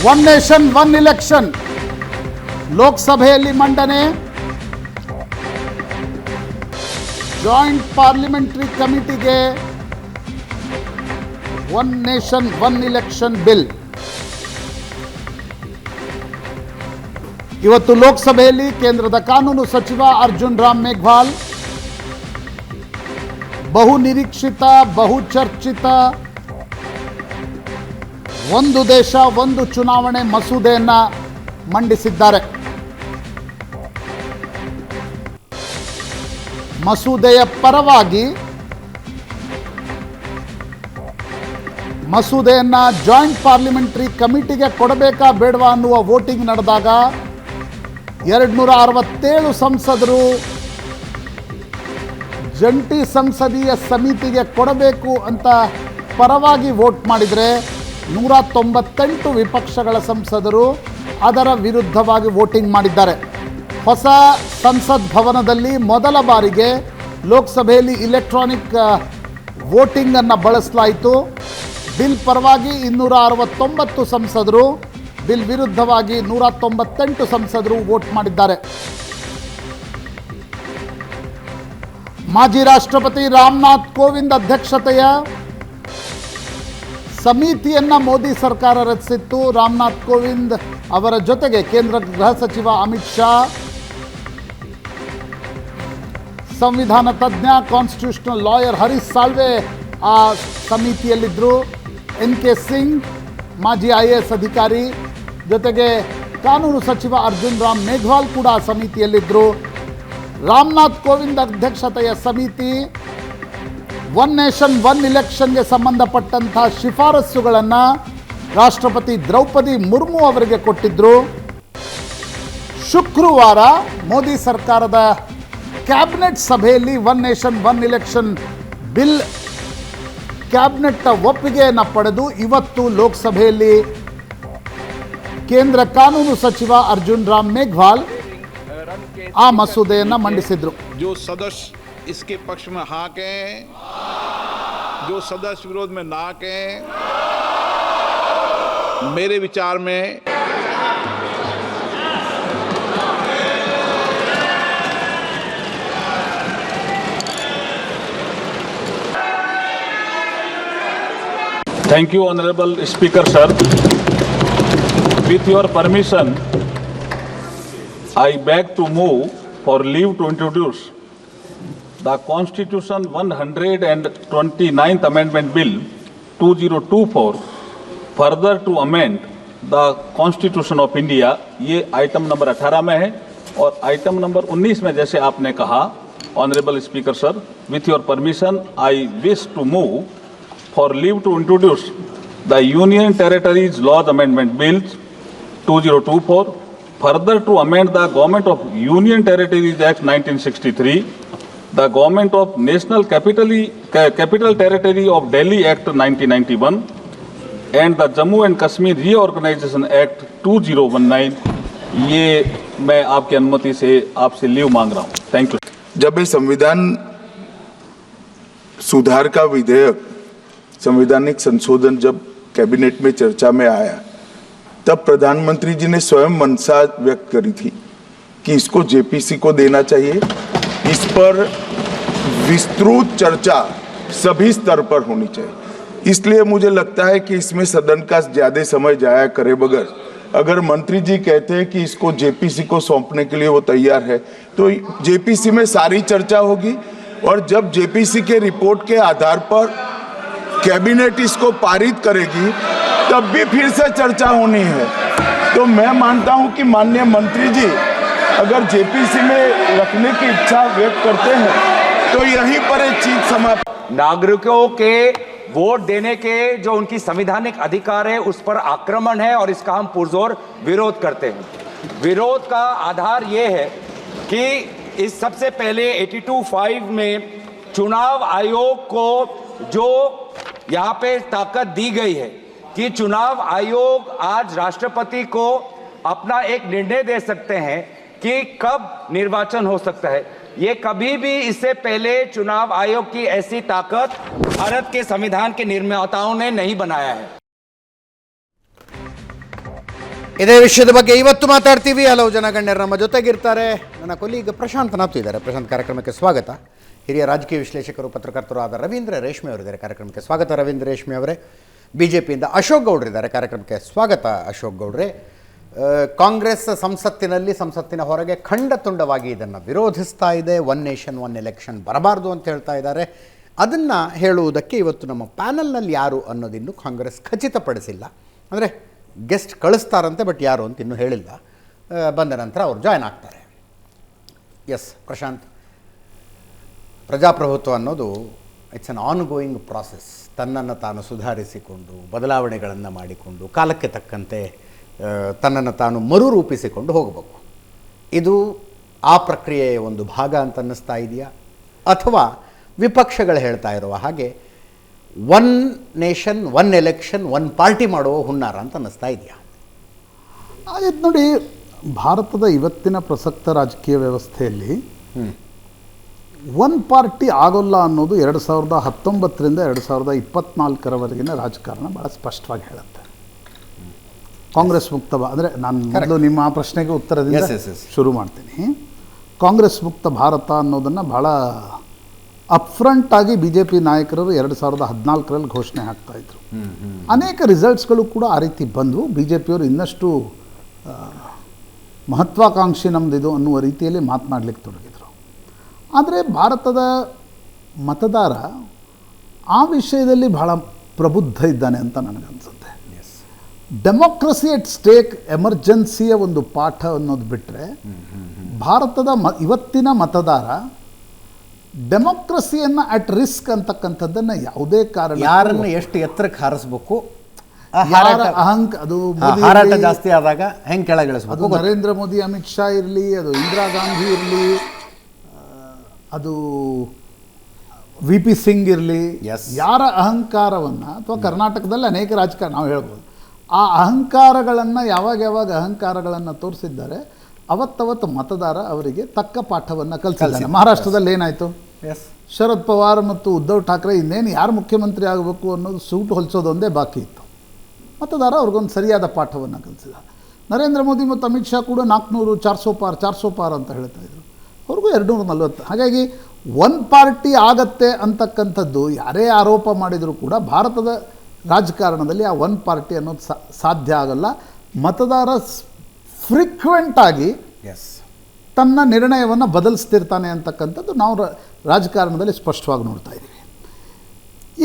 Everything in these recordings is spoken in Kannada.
ಒನ್ ನೇಷನ್ ಒನ್ ಇಲೆಕ್ಷನ್ ಲೋಕಸಭೆಯಲ್ಲಿ ಮಂಡನೆ. ಜಾಯಿಂಟ್ ಪಾರ್ಲಿಮೆಂಟರಿ ಕಮಿಟಿಗೆ one nation one election bill ಇವತ್ತು ಲೋಕಸಭೆಯಲ್ಲಿ ಕೇಂದ್ರದ ಕಾನೂನು ಸಚಿವ ಅರ್ಜುನ್ ರಾಮ್ ಮೇಘವಾಲ್ ಬಹು ನಿರೀಕ್ಷಿತ ಬಹುಚರ್ಚಿತ ಒಂದು ದೇಶ ಒಂದು ಚುನಾವಣೆ ಮಸೂದೆಯನ್ನು ಮಂಡಿಸಿದ್ದಾರೆ. ಮಸೂದೆಯ ಪರವಾಗಿ ಮಸೂದೆಯನ್ನು ಜಾಯಿಂಟ್ ಪಾರ್ಲಿಮೆಂಟರಿ ಕಮಿಟಿಗೆ ಕೊಡಬೇಕಾ ಬೇಡವಾ ಅನ್ನುವ ವೋಟಿಂಗ್ ನಡೆದಾಗ 267 ಸಂಸದರು ಜಂಟಿ ಸಂಸದೀಯ ಸಮಿತಿಗೆ ಕೊಡಬೇಕು ಅಂತ ಪರವಾಗಿ ವೋಟ್ ಮಾಡಿದರೆ 198 ವಿಪಕ್ಷಗಳ ಸಂಸದರು ಅದರ ವಿರುದ್ಧವಾಗಿ ವೋಟಿಂಗ್ ಮಾಡಿದ್ದಾರೆ. ಹೊಸ ಸಂಸತ್ ಭವನದಲ್ಲಿ ಮೊದಲ ಬಾರಿಗೆ ಲೋಕಸಭೆಯಲ್ಲಿ ಇಲೆಕ್ಟ್ರಾನಿಕ್ ವೋಟಿಂಗನ್ನು ಬಳಸಲಾಯಿತು. ಬಿಲ್ ಪರವಾಗಿ 269 ಸಂಸದರು, ಬಿಲ್ ವಿರುದ್ಧವಾಗಿ 198 ಸಂಸದರು ವೋಟ್ ಮಾಡಿದ್ದಾರೆ. ಮಾಜಿ ರಾಷ್ಟ್ರಪತಿ ರಾಮನಾಥ್ ಕೋವಿಂದ್ ಅಧ್ಯಕ್ಷತೆಯ ಸಮಿತಿಯನ್ನು ಮೋದಿ ಸರ್ಕಾರ ರಚಿಸಿತ್ತು. ರಾಮನಾಥ್ ಕೋವಿಂದ್ ಅವರ ಜೊತೆಗೆ ಕೇಂದ್ರ ಗೃಹ ಸಚಿವ ಅಮಿತ್ ಶಾ, ಸಂವಿಧಾನ ತಜ್ಞ ಕಾನ್ಸ್ಟಿಟ್ಯೂಷನಲ್ ಲಾಯರ್ ಹರೀಶ್ ಸಾಳ್ವೆ ಆ ಸಮಿತಿಯಲ್ಲಿದ್ದರು. NK ಸಿಂಗ್ ಮಾಜಿ IAS ಅಧಿಕಾರಿ, ಜೊತೆಗೆ ಕಾನೂನು ಸಚಿವ ಅರ್ಜುನ್ ರಾಮ್ ಮೇಘವಾಲ್ ಕೂಡ ಆ ಸಮಿತಿಯಲ್ಲಿದ್ದರು. ರಾಮನಾಥ್ ಕೋವಿಂದ್ ಅಧ್ಯಕ್ಷತೆಯ ಸಮಿತಿ ಒನ್ ನೇಷನ್ ಒನ್ ಇಲೆಕ್ಷನ್ಗೆ ಸಂಬಂಧಪಟ್ಟಂಥ ಶಿಫಾರಸುಗಳನ್ನು ರಾಷ್ಟ್ರಪತಿ ದ್ರೌಪದಿ ಮುರ್ಮು ಅವರಿಗೆ ಕೊಟ್ಟಿದ್ದರು. ಶುಕ್ರವಾರ ಮೋದಿ ಸರ್ಕಾರದ ಕ್ಯಾಬಿನೆಟ್ ಸಭೆಯಲ್ಲಿ one nation one election bill cabinet ಒಪ್ಪಿಗೆಯನ್ನು ಪಡೆದು ಇವತ್ತು ಲೋಕಸಭೆಯಲ್ಲಿ ಕೇಂದ್ರ ಕಾನೂನು ಸಚಿವ ಅರ್ಜುನ್ ರಾಮ್ ಮೇಘವಾಲ್ ಆ ಮಸೂದೆಯನ್ನು ಮಂಡಿಸಿದ್ರು. जो सदस्य इसके पक्ष में हाँ कहें, जो सदस्य विरोध में ना कहें, मेरे विचार में Thank you, Honorable Speaker, sir. With your permission, I beg to move for leave to introduce the Constitution 129th Amendment Bill 2024, further to amend the Constitution of India. ये आइटम नंबर 18 में है और आइटम नंबर 19 में जैसे आपने कहा, Honorable Speaker, sir, with your permission, I wish to move for leave to introduce the Union Territories Laws Amendment Bill 2024, further to amend the Government of Union Territories Act 1963, the Government of National Capital Territory of Delhi Act 1991, and the Jammu and Kashmir Reorganization Act 2019. ये मैं आपकी अनुमति से आपसे लीव मांग रहा हूँ. Thank you. जब ये संविधान सुधार का विधेयक संवैधानिक संशोधन जब कैबिनेट में चर्चा में आया, तब प्रधानमंत्री जी ने स्वयं मंशा व्यक्त करी थी कि इसको JPC को देना चाहिए. इस पर विस्तृत चर्चा सभी स्तर पर होनी चाहिए. इसलिए मुझे लगता है कि इसमें सदन का ज्यादा समय जाया करे बगैर, अगर मंत्री जी कहते हैं कि इसको JPC को सौंपने के लिए वो तैयार है, तो JPC में सारी चर्चा होगी और जब JPC के रिपोर्ट के आधार पर कैबिनेट इसको पारित करेगी तब भी फिर से चर्चा होनी है. तो मैं मानता हूं कि माननीय मंत्री जी अगर JPC में रखने की इच्छा व्यक्त करते हैं तो यहीं पर एक चीज समाप्त. नागरिकों के वोट देने के जो उनकी संवैधानिक अधिकार है उस पर आक्रमण है और इसका हम पुरजोर विरोध करते हैं. विरोध का आधार ये है कि इस सबसे पहले 82(5) में चुनाव आयोग को जो यहाँ पे ताकत दी गई है कि चुनाव आयोग आज राष्ट्रपति को अपना एक निर्णय दे सकते हैं कि कब निर्वाचन हो सकता है. ये कभी भी इससे पहले चुनाव आयोग की ऐसी ताकत भारत के संविधान के निर्माताओं ने नहीं बनाया है. ಇದೇ ವಿಷಯದ ಬಗ್ಗೆ ಇವತ್ತು ಮಾತಾಡ್ತೀವಿ. ಹಲವು ಜನ ಗಣ್ಯರು ನಮ್ಮ ಜೊತೆಗಿರ್ತಾರೆ. ನನ್ನ ಕೊಲೀಗ್ ಪ್ರಶಾಂತ್ ನಾಥ್ ಇದ್ದಾರೆ. ಪ್ರಶಾಂತ್, ಕಾರ್ಯಕ್ರಮಕ್ಕೆ ಸ್ವಾಗತ. ಹಿರಿಯ ರಾಜಕೀಯ ವಿಶ್ಲೇಷಕರು, ಪತ್ರಕರ್ತರು ಆದ ರವೀಂದ್ರ ರೇಷ್ಮೆ ಅವರಿದ್ದಾರೆ. ಕಾರ್ಯಕ್ರಮಕ್ಕೆ ಸ್ವಾಗತ ರವೀಂದ್ರ ರೇಷ್ಮೆ ಅವರೇ. BJPಯಿಂದ ಅಶೋಕ್ ಗೌಡ್ರಿದ್ದಾರೆ. ಕಾರ್ಯಕ್ರಮಕ್ಕೆ ಸ್ವಾಗತ ಅಶೋಕ್ ಗೌಡ್ರೆ. ಕಾಂಗ್ರೆಸ್ ಸಂಸತ್ತಿನ ಹೊರಗೆ ಖಂಡ ತುಂಡವಾಗಿ ಇದನ್ನು ವಿರೋಧಿಸ್ತಾ ಇದೆ. ಒನ್ ನೇಷನ್ ಒನ್ ಎಲೆಕ್ಷನ್ ಬರಬಾರ್ದು ಅಂತ ಹೇಳ್ತಾ ಇದ್ದಾರೆ. ಅದನ್ನು ಹೇಳುವುದಕ್ಕೆ ಇವತ್ತು ನಮ್ಮ ಪ್ಯಾನಲ್ನಲ್ಲಿ ಯಾರು ಅನ್ನೋದಿನ್ನೂ ಕಾಂಗ್ರೆಸ್ ಖಚಿತಪಡಿಸಿಲ್ಲ. ಅಂದರೆ ಗೆಸ್ಟ್ ಕಳಿಸ್ತಾರಂತೆ, ಬಟ್ ಯಾರು ಅಂತ ಇನ್ನೂ ಹೇಳಿಲ್ಲ. ಬಂದ ನಂತರ ಅವರು ಜಾಯ್ನ್ ಆಗ್ತಾರೆ. ಎಸ್ ಪ್ರಶಾಂತ್, ಪ್ರಜಾಪ್ರಭುತ್ವ ಅನ್ನೋದು it's an on going process. ತನ್ನನ್ನು ತಾನು ಸುಧಾರಿಸಿಕೊಂಡು, ಬದಲಾವಣೆಗಳನ್ನು ಮಾಡಿಕೊಂಡು, ಕಾಲಕ್ಕೆ ತಕ್ಕಂತೆ ತನ್ನನ್ನು ತಾನು ಮರುರೂಪಿಸಿಕೊಂಡು ಹೋಗಬೇಕು. ಇದು ಆ ಪ್ರಕ್ರಿಯೆಯ ಒಂದು ಭಾಗ ಅಂತ ಅನ್ನಿಸ್ತಾ ಇದೆಯಾ, ಅಥವಾ ವಿಪಕ್ಷಗಳು ಹೇಳ್ತಾ ಇರುವ ಹಾಗೆ one nation one election one party ಮಾಡುವ ಹುನ್ನಾರ ಅಂತ ಅನ್ನಿಸ್ತಾ ಇದೆಯಾ? ಇದು ನೋಡಿ, ಭಾರತದ ಇವತ್ತಿನ ಪ್ರಸಕ್ತ ರಾಜಕೀಯ ವ್ಯವಸ್ಥೆಯಲ್ಲಿ ಒನ್ ಪಾರ್ಟಿ ಆಗೋಲ್ಲ ಅನ್ನೋದು 2019ರಿಂದ 2024ರವರೆಗಿನ ರಾಜಕಾರಣ ಭಾಳ ಸ್ಪಷ್ಟವಾಗಿ ಹೇಳುತ್ತೆ. ಕಾಂಗ್ರೆಸ್ ಮುಕ್ತ ಅಂದರೆ ನಾನು ಮೊದಲು ನಿಮ್ಮ ಆ ಪ್ರಶ್ನೆಗೆ ಉತ್ತರದಿಂದ ಶುರು ಮಾಡ್ತೀನಿ. ಕಾಂಗ್ರೆಸ್ ಮುಕ್ತ ಭಾರತ ಅನ್ನೋದನ್ನು ಭಾಳ ಅಪ್ಫ್ರಂಟ್ ಆಗಿ BJP ನಾಯಕರು 2014ರಲ್ಲಿ ಘೋಷಣೆ ಹಾಕ್ತಾಯಿದ್ರು. ಅನೇಕ ರಿಸಲ್ಟ್ಸ್ಗಳು ಕೂಡ ಆ ರೀತಿ ಬಂದವು. BJPಯವರು ಇನ್ನಷ್ಟು ಮಹತ್ವಾಕಾಂಕ್ಷಿ ನಮ್ಮದಿದು ಅನ್ನುವ ರೀತಿಯಲ್ಲಿ ಮಾತನಾಡಲಿಕ್ಕೆ ತೊಡಗಿದರು. ಆದರೆ ಭಾರತದ ಮತದಾರ ಆ ವಿಷಯದಲ್ಲಿ ಬಹಳ ಪ್ರಬುದ್ಧ ಇದ್ದಾನೆ ಅಂತ ನನಗನ್ಸುತ್ತೆ. ಡೆಮೋಕ್ರಸಿ ಎಟ್ ಸ್ಟೇಕ್, ಎಮರ್ಜೆನ್ಸಿಯ ಒಂದು ಪಾಠ ಅನ್ನೋದು ಬಿಟ್ಟರೆ ಭಾರತದ ಇವತ್ತಿನ ಮತದಾರ ಡೆಮೋಕ್ರಸಿಯನ್ನು ಅಟ್ ರಿಸ್ಕ್ ಅಂತಕ್ಕಂಥದ್ದನ್ನು ಯಾವುದೇ ಕಾರಣ, ಯಾರನ್ನು ಎಷ್ಟು ಎತ್ತರಕ್ಕೆ ಹಾರಿಸ್ಬೇಕು, ಅದು ಹಾರಾಟ ಜಾಸ್ತಿ ಆದಾಗ ಹೆಂಗೆ ಕೆಳಗಿಳಿಸ್ಬೇಕು. ನರೇಂದ್ರ ಮೋದಿ, ಅಮಿತ್ ಶಾ ಇರಲಿ, ಅದು ಇಂದಿರಾ ಗಾಂಧಿ ಇರಲಿ, ಅದು VP ಸಿಂಗ್ ಇರಲಿ, ಯಾರ ಅಹಂಕಾರವನ್ನು, ಅಥವಾ ಕರ್ನಾಟಕದಲ್ಲಿ ಅನೇಕ ರಾಜಕಾರಣ ನಾವು ಹೇಳ್ಬೋದು, ಆ ಅಹಂಕಾರಗಳನ್ನು ಯಾವಾಗ ಅಹಂಕಾರಗಳನ್ನು ತೋರಿಸಿದ್ದಾರೆ, ಅವತ್ತವತ್ತು ಮತದಾರ ಅವರಿಗೆ ತಕ್ಕ ಪಾಠವನ್ನು ಕಲಿಸಿದ್ದಾನೆ. ಮಹಾರಾಷ್ಟ್ರದಲ್ಲಿ ಏನಾಯಿತು? ಶರದ್ ಪವಾರ್ ಮತ್ತು ಉದ್ಧವ್ ಠಾಕ್ರೆ ಇನ್ನೇನು ಯಾರು ಮುಖ್ಯಮಂತ್ರಿ ಆಗಬೇಕು ಅನ್ನೋದು ಸೂಟು ಹೊಲಿಸೋದೊಂದೇ ಬಾಕಿ ಇತ್ತು. ಮತದಾರ ಅವ್ರಿಗೊಂದು ಸರಿಯಾದ ಪಾಠವನ್ನು ಕಲಿಸಿದ. ನರೇಂದ್ರ ಮೋದಿ ಮತ್ತು ಅಮಿತ್ ಶಾ ಕೂಡ 400, 400 ಪಾರ್ ಅಂತ ಹೇಳ್ತಾ ಇದ್ರು. ಅವ್ರಿಗೂ 240. ಹಾಗಾಗಿ ಒನ್ ಪಾರ್ಟಿ ಆಗತ್ತೆ ಅಂತಕ್ಕಂಥದ್ದು ಯಾರೇ ಆರೋಪ ಮಾಡಿದರೂ ಕೂಡ ಭಾರತದ ರಾಜಕಾರಣದಲ್ಲಿ ಆ ಒನ್ ಪಾರ್ಟಿ ಅನ್ನೋದು ಸಾಧ್ಯ ಆಗಲ್ಲ. ಮತದಾರ ಫ್ರೀಕ್ವೆಂಟ್ ಆಗಿ ತನ್ನ ನಿರ್ಣಯವನ್ನು ಬದಲಿಸ್ತಿರ್ತಾನೆ ಅಂತಕ್ಕಂಥದ್ದು ನಾವು ರಾಜಕಾರಣದಲ್ಲಿ ಸ್ಪಷ್ಟವಾಗಿ ನೋಡ್ತಾ ಇದ್ದೀವಿ.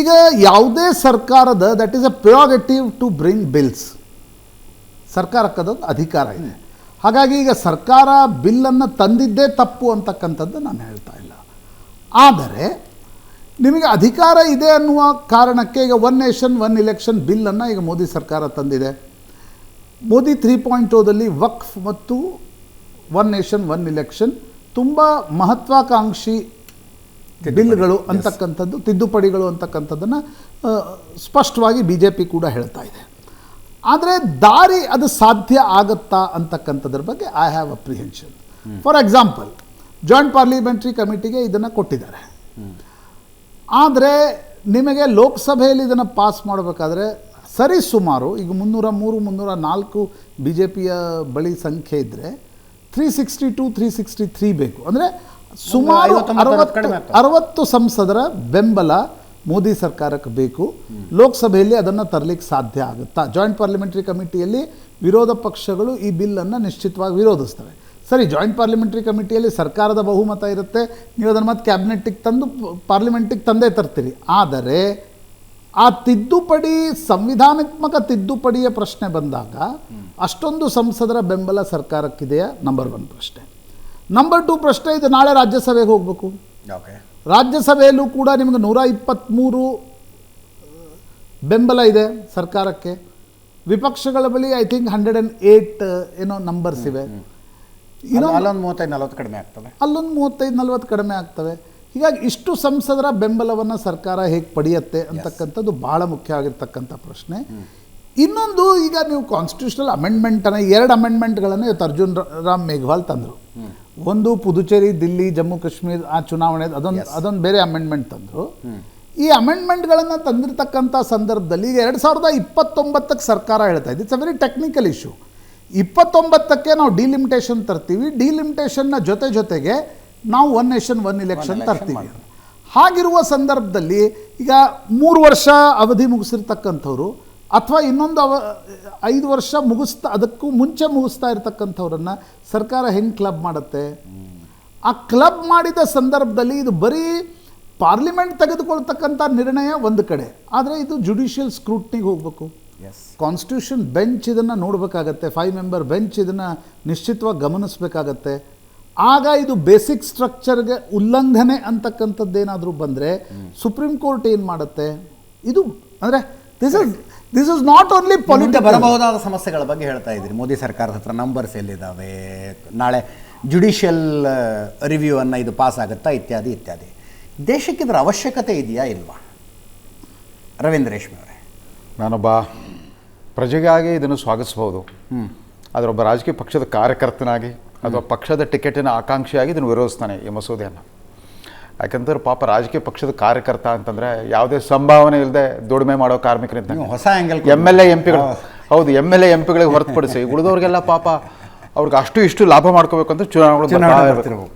ಈಗ ಯಾವುದೇ ಸರ್ಕಾರದ that is a prerogative to bring bills, ಸರ್ಕಾರಕ್ಕದೊಂದು ಅಧಿಕಾರ ಇದೆ. ಹಾಗಾಗಿ ಈಗ ಸರ್ಕಾರ ಬಿಲ್ಲನ್ನು ತಂದಿದ್ದೇ ತಪ್ಪು ಅಂತಕ್ಕಂಥದ್ದು ನಾನು ಹೇಳ್ತಾ ಇಲ್ಲ. ಆದರೆ ನಿಮಗೆ ಅಧಿಕಾರ ಇದೆ ಅನ್ನುವ ಕಾರಣಕ್ಕೆ ಈಗ ಒನ್ ನೇಷನ್ ಒನ್ ಎಲೆಕ್ಷನ್ ಬಿಲ್ಲನ್ನು ಈಗ ಮೋದಿ ಸರ್ಕಾರ ತಂದಿದೆ. ಮೋದಿ 3.0ದಲ್ಲಿ ವಕ್ಫ್ ಮತ್ತು ಒನ್ ನೇಷನ್ ಒನ್ ಎಲೆಕ್ಷನ್ ತುಂಬ ಮಹತ್ವಾಕಾಂಕ್ಷಿ ಬಿಲ್ಗಳು ಅಂತಕ್ಕಂಥದ್ದು, ತಿದ್ದುಪಡಿಗಳು ಅಂತಕ್ಕಂಥದ್ದನ್ನು ಸ್ಪಷ್ಟವಾಗಿ BJP ಕೂಡ ಹೇಳ್ತಾ ಇದೆ. ಆದರೆ ದಾರಿ ಅದು ಸಾಧ್ಯ ಆಗುತ್ತಾ ಅಂತಕ್ಕಂಥದ್ರ ಬಗ್ಗೆ I have apprehension. For example, joint parliamentary ಕಮಿಟಿಗೆ ಇದನ್ನು ಕೊಟ್ಟಿದ್ದಾರೆ. ಆದರೆ ನಿಮಗೆ ಲೋಕಸಭೆಯಲ್ಲಿ ಇದನ್ನು ಪಾಸ್ ಮಾಡಬೇಕಾದ್ರೆ ಸರಿ ಸುಮಾರು ಈಗ 303, 304 BJPಯ ಬಳಿ ಸಂಖ್ಯೆ ಇದ್ದರೆ 362, 363 ಬೇಕು. ಅಂದರೆ ಸುಮಾರು 60 ಸಂಸದರ ಬೆಂಬಲ ಮೋದಿ ಸರ್ಕಾರಕ್ಕೆ ಬೇಕು. ಲೋಕಸಭೆಯಲ್ಲಿ ಅದನ್ನು ತರಲಿಕ್ಕೆ ಸಾಧ್ಯ ಆಗುತ್ತಾ? ಜಾಯಿಂಟ್ ಪಾರ್ಲಿಮೆಂಟ್ರಿ ಕಮಿಟಿಯಲ್ಲಿ ವಿರೋಧ ಪಕ್ಷಗಳು ಈ ಬಿಲ್ಲನ್ನು ನಿಶ್ಚಿತವಾಗಿ ವಿರೋಧಿಸ್ತವೆ. ಸರಿ, ಜಾಯಿಂಟ್ ಪಾರ್ಲಿಮೆಂಟ್ರಿ ಕಮಿಟಿಯಲ್ಲಿ ಸರ್ಕಾರದ ಬಹುಮತ ಇರುತ್ತೆ, ನೀವು ಅದನ್ನು ಮತ್ತೆ ಕ್ಯಾಬಿನೆಟ್ಟಿಗೆ ತಂದು ಪಾರ್ಲಿಮೆಂಟಿಗೆ ತಂದೇ ತರ್ತೀರಿ. ಆದರೆ ಆ ತಿದ್ದುಪಡಿ, ಸಂವಿಧಾನಾತ್ಮಕ ತಿದ್ದುಪಡಿಯ ಪ್ರಶ್ನೆ ಬಂದಾಗ ಅಷ್ಟೊಂದು ಸಂಸದರ ಬೆಂಬಲ ಸರ್ಕಾರಕ್ಕಿದೆಯಾ? ನಂಬರ್ 1 ಪ್ರಶ್ನೆ. ನಂಬರ್ 2 ಪ್ರಶ್ನೆ, ಇದು ನಾಳೆ ರಾಜ್ಯಸಭೆಗೆ ಹೋಗಬೇಕು. ರಾಜ್ಯಸಭೆಯಲ್ಲೂ ಕೂಡ ನಿಮಗೆ 123 ಬೆಂಬಲ ಇದೆ ಸರ್ಕಾರಕ್ಕೆ. ವಿಪಕ್ಷಗಳ ಬಳಿ ಐ ಥಿಂಕ್ 108 ಏನೋ ನಂಬರ್ಸ್ ಇವೆ. ಅಲ್ಲೊಂದು 35-40 ಕಡಿಮೆ ಆಗ್ತವೆ, ಅಲ್ಲೊಂದು 35-40 ಕಡಿಮೆ ಆಗ್ತವೆ. ಹೀಗಾಗಿ ಇಷ್ಟು ಸಂಸದರ ಬೆಂಬಲವನ್ನು ಸರ್ಕಾರ ಹೇಗೆ ಪಡೆಯುತ್ತೆ ಅಂತಕ್ಕಂಥದ್ದು ಭಾಳ ಮುಖ್ಯ ಆಗಿರ್ತಕ್ಕಂಥ ಪ್ರಶ್ನೆ. ಇನ್ನೊಂದು, ಈಗ ನೀವು ಕಾನ್ಸ್ಟಿಟ್ಯೂಷನಲ್ ಅಮೆಂಡ್ಮೆಂಟನ್ನು 2 ಅಮೆಂಡ್ಮೆಂಟ್ಗಳನ್ನು ಇವತ್ತು ಅರ್ಜುನ್ ರಾಮ್ ಮೇಘವಾಲ್ ತಂದರು. ಒಂದು ಪುದುಚೇರಿ, ದಿಲ್ಲಿ, ಜಮ್ಮು ಕಾಶ್ಮೀರ ಆ ಚುನಾವಣೆ, ಅದೊಂದು ಬೇರೆ ಅಮೆಂಡ್ಮೆಂಟ್ ತಂದರು. ಈ ಅಮೆಂಡ್ಮೆಂಟ್ಗಳನ್ನು ತಂದಿರತಕ್ಕಂಥ ಸಂದರ್ಭದಲ್ಲಿ ಈಗ 2029ಕ್ಕೆ ಸರ್ಕಾರ ಹೇಳ್ತಾ ಇದೆ. It's a very technical issue. 29ಕ್ಕೆ ನಾವು ಡಿಲಿಮಿಟೇಷನ್ ತರ್ತೀವಿ, ಡಿಲಿಮಿಟೇಷನ್ನ ಜೊತೆಗೆ ನಾವು 1 ನೇಷನ್ 1 ಇಲೆಕ್ಷನ್ ತರ್ತೀವಿ. ಹಾಗಿರುವ ಸಂದರ್ಭದಲ್ಲಿ ಈಗ 3 ವರ್ಷ ಅವಧಿ ಮುಗಿಸಿರ್ತಕ್ಕಂಥವ್ರು ಅಥವಾ ಇನ್ನೊಂದು 5 ವರ್ಷ ಅದಕ್ಕೂ ಮುಂಚೆ ಮುಗಿಸ್ತಾ ಇರ್ತಕ್ಕಂಥವ್ರನ್ನ ಸರ್ಕಾರ ಹೆಂಗೆ ಕ್ಲಬ್ ಮಾಡುತ್ತೆ? ಆ ಕ್ಲಬ್ ಮಾಡಿದ ಸಂದರ್ಭದಲ್ಲಿ ಇದು ಬರೀ ಪಾರ್ಲಿಮೆಂಟ್ ತೆಗೆದುಕೊಳ್ತಕ್ಕಂಥ ನಿರ್ಣಯ ಒಂದು ಕಡೆ, ಆದರೆ ಇದು ಜುಡಿಷಿಯಲ್ ಸ್ಕ್ರೂಟ್ನಿಗೆ ಹೋಗಬೇಕು. ಕಾನ್ಸ್ಟಿಟ್ಯೂಷನ್ ಬೆಂಚ್ ಇದನ್ನು ನೋಡಬೇಕಾಗತ್ತೆ, 5 ಮೆಂಬರ್ ಬೆಂಚ್ ಇದನ್ನು ನಿಶ್ಚಿತವಾಗಿ ಗಮನಿಸಬೇಕಾಗತ್ತೆ. ಆಗ ಇದು ಬೇಸಿಕ್ ಸ್ಟ್ರಕ್ಚರ್ಗೆ ಉಲ್ಲಂಘನೆ ಅಂತಕ್ಕಂಥದ್ದೇನಾದರೂ ಬಂದರೆ ಸುಪ್ರೀಂ ಕೋರ್ಟ್ ಏನು ಮಾಡುತ್ತೆ? ಇದು ಅಂದರೆ ದಿಸ್ ಇಸ್ ನಾಟ್ ಓನ್ಲಿ ಮುಂದೆ ಬರಬಹುದಾದ ಸಮಸ್ಯೆಗಳ ಬಗ್ಗೆ ಹೇಳ್ತಾ ಇದ್ದೀರಿ. ಮೋದಿ ಸರ್ಕಾರದ ಹತ್ರ ನಂಬರ್ಸ್ ಎಲ್ಲಿದ್ದಾವೆ, ನಾಳೆ ಜುಡಿಷಿಯಲ್ ರಿವ್ಯೂ ಅನ್ನು ಇದು ಪಾಸ್ ಆಗುತ್ತಾ, ಇತ್ಯಾದಿ ಇತ್ಯಾದಿ. ದೇಶಕ್ಕೆ ಇದರ ಅವಶ್ಯಕತೆ ಇದೆಯಾ ಇಲ್ವಾ? ರವೀಂದ್ರ ರೇಷ್ಮೆ ಅವರೇ, ನಾನೊಬ್ಬ ಪ್ರಜೆಗಾಗಿ ಇದನ್ನು ಸ್ವಾಗತಿಸ್ಬೋದು, ಆದರೆ ಒಬ್ಬ ರಾಜಕೀಯ ಪಕ್ಷದ ಕಾರ್ಯಕರ್ತನಾಗಿ ಅಥವಾ ಪಕ್ಷದ ಟಿಕೆಟಿನ ಆಕಾಂಕ್ಷಿಯಾಗಿ ಇದನ್ನು ವಿರೋಧಿಸ್ತಾನೆ ಈ ಮಸೂದೆಯನ್ನು. ಯಾಕಂದ್ರೆ ಪಾಪ ರಾಜಕೀಯ ಪಕ್ಷದ ಕಾರ್ಯಕರ್ತ ಅಂತಂದರೆ ಯಾವುದೇ ಸಂಭಾವನೆ ಇಲ್ಲದೆ ದುಡಿಮೆ ಮಾಡೋ ಕಾರ್ಮಿಕರಿದ್ದ ಹೊಸ ಆ್ಯಂಗಲ್ MLA MP ಗಳು, ಹೌದು MLA MP ಗಳಿಗೆ ಹೊರತುಪಡಿಸಿ ಉಳಿದವ್ರಿಗೆಲ್ಲ ಪಾಪ ಅವ್ರಿಗೆ ಇಷ್ಟು ಲಾಭ ಮಾಡ್ಕೋಬೇಕು ಅಂತ ಚುನಾವಣೆಗಳು.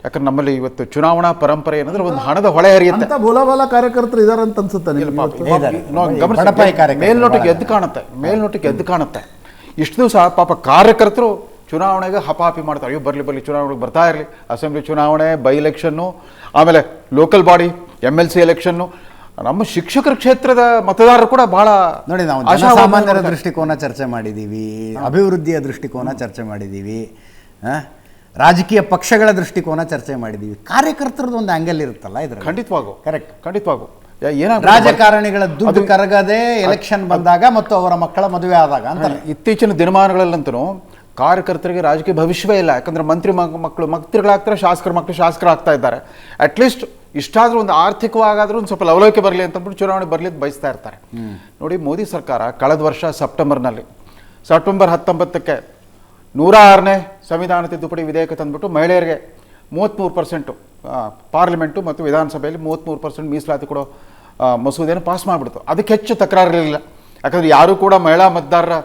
ಯಾಕಂದ್ರೆ ನಮ್ಮಲ್ಲಿ ಇವತ್ತು ಚುನಾವಣಾ ಪರಂಪರೆ ಏನಂದ್ರೆ ಒಂದು ಹಣದ ಹೊಳೆ ಹರಿಯುತ್ತೆ. ಬೋಲಾಬಾಲ ಕಾರ್ಯಕರ್ತರು ಇದಾರೆ ಅಂತ ಅನ್ಸುತ್ತೆ. ಮೇಲ್ನೋಟಕ್ಕೆ ಎದ್ದು ಕಾಣುತ್ತೆ. ಇಷ್ಟು ದಿವಸ ಪಾಪ ಕಾರ್ಯಕರ್ತರು ಚುನಾವಣೆಗೆ ಹಪಾಪಿ ಮಾಡ್ತಾರೆ. ಅಯ್ಯೋ ಬರಲಿ ಚುನಾವಣೆಗೆ ಬರ್ತಾ ಇರಲಿ, ಅಸೆಂಬ್ಲಿ ಚುನಾವಣೆ, ಬೈ ಎಲೆಕ್ಷನ್ನು, ಆಮೇಲೆ ಲೋಕಲ್ ಬಾಡಿ MLC ಎಲೆಕ್ಷನ್ನು. ನಮ್ಮ ಶಿಕ್ಷಕರ ಕ್ಷೇತ್ರದ ಮತದಾರರು ಕೂಡ ಬಹಳ ನೋಡಿ, ನಾವು ಜನಸಾಮಾನ್ಯರ ದೃಷ್ಟಿಕೋನ ಚರ್ಚೆ ಮಾಡಿದ್ದೀವಿ, ಅಭಿವೃದ್ಧಿಯ ದೃಷ್ಟಿಕೋನ ಚರ್ಚೆ ಮಾಡಿದ್ದೀವಿ, ರಾಜಕೀಯ ಪಕ್ಷಗಳ ದೃಷ್ಟಿಕೋನ ಚರ್ಚೆ ಮಾಡಿದ್ದೀವಿ. ಕಾರ್ಯಕರ್ತರದ್ದು ಒಂದು ಆ್ಯಂಗಲ್ ಇರುತ್ತಲ್ಲ ಇದ್ರ. ಖಂಡಿತವಾಗೂ ರಾಜಕಾರಣಿಗಳ ದುಡ್ಡು ಕರಗದೆ ಎಲೆಕ್ಷನ್ ಬಂದಾಗ ಮತ್ತು ಅವರ ಮಕ್ಕಳ ಮದುವೆ ಆದಾಗ ಅಂತ. ಇತ್ತೀಚಿನ ದಿನಮಾನಗಳಲ್ಲಂತೂ ಕಾರ್ಯಕರ್ತರಿಗೆ ರಾಜಕೀಯ ಭವಿಷ್ಯವೇ ಇಲ್ಲ. ಯಾಕಂದ್ರೆ ಮಂತ್ರಿಗಳಾಗ್ತಾರೆ, ಶಾಸಕರ ಮಕ್ಕಳು ಶಾಸಕರಾಗ್ತಾ ಇದ್ದಾರೆ. ಅಟ್ಲೀಸ್ಟ್ ಇಷ್ಟಾದರೂ ಒಂದು ಆರ್ಥಿಕವಾಗಾದರೂ ಒಂದು ಸ್ವಲ್ಪ ಲವಲವಿಕೆ ಬರಲಿ ಅಂತಂದ್ಬಿಟ್ಟು ಚುನಾವಣೆ ಬರಲಿ ಅಂತ ಬಯಸ್ತಾ ಇರ್ತಾರೆ. ನೋಡಿ, ಮೋದಿ ಸರ್ಕಾರ ಕಳೆದ ವರ್ಷ ಸೆಪ್ಟೆಂಬರ್ 19ಕ್ಕೆ 106ನೇ ಸಂವಿಧಾನ ತಿದ್ದುಪಡಿ ವಿಧೇಯಕ ತಂದುಬಿಟ್ಟು ಮಹಿಳೆಯರಿಗೆ 33% ಪಾರ್ಲಿಮೆಂಟು ಮತ್ತು ವಿಧಾನಸಭೆಯಲ್ಲಿ 33% ಮೀಸಲಾತಿ ಕೊಡೋ ಮಸೂದೆಯನ್ನು ಪಾಸ್ ಮಾಡಿಬಿಡ್ತು. ಅದಕ್ಕೆ ಹೆಚ್ಚು ತಕರಾರಿರಲಿಲ್ಲ. ಯಾಕಂದರೆ ಯಾರೂ ಕೂಡ ಮಹಿಳಾ ಮತದಾರರ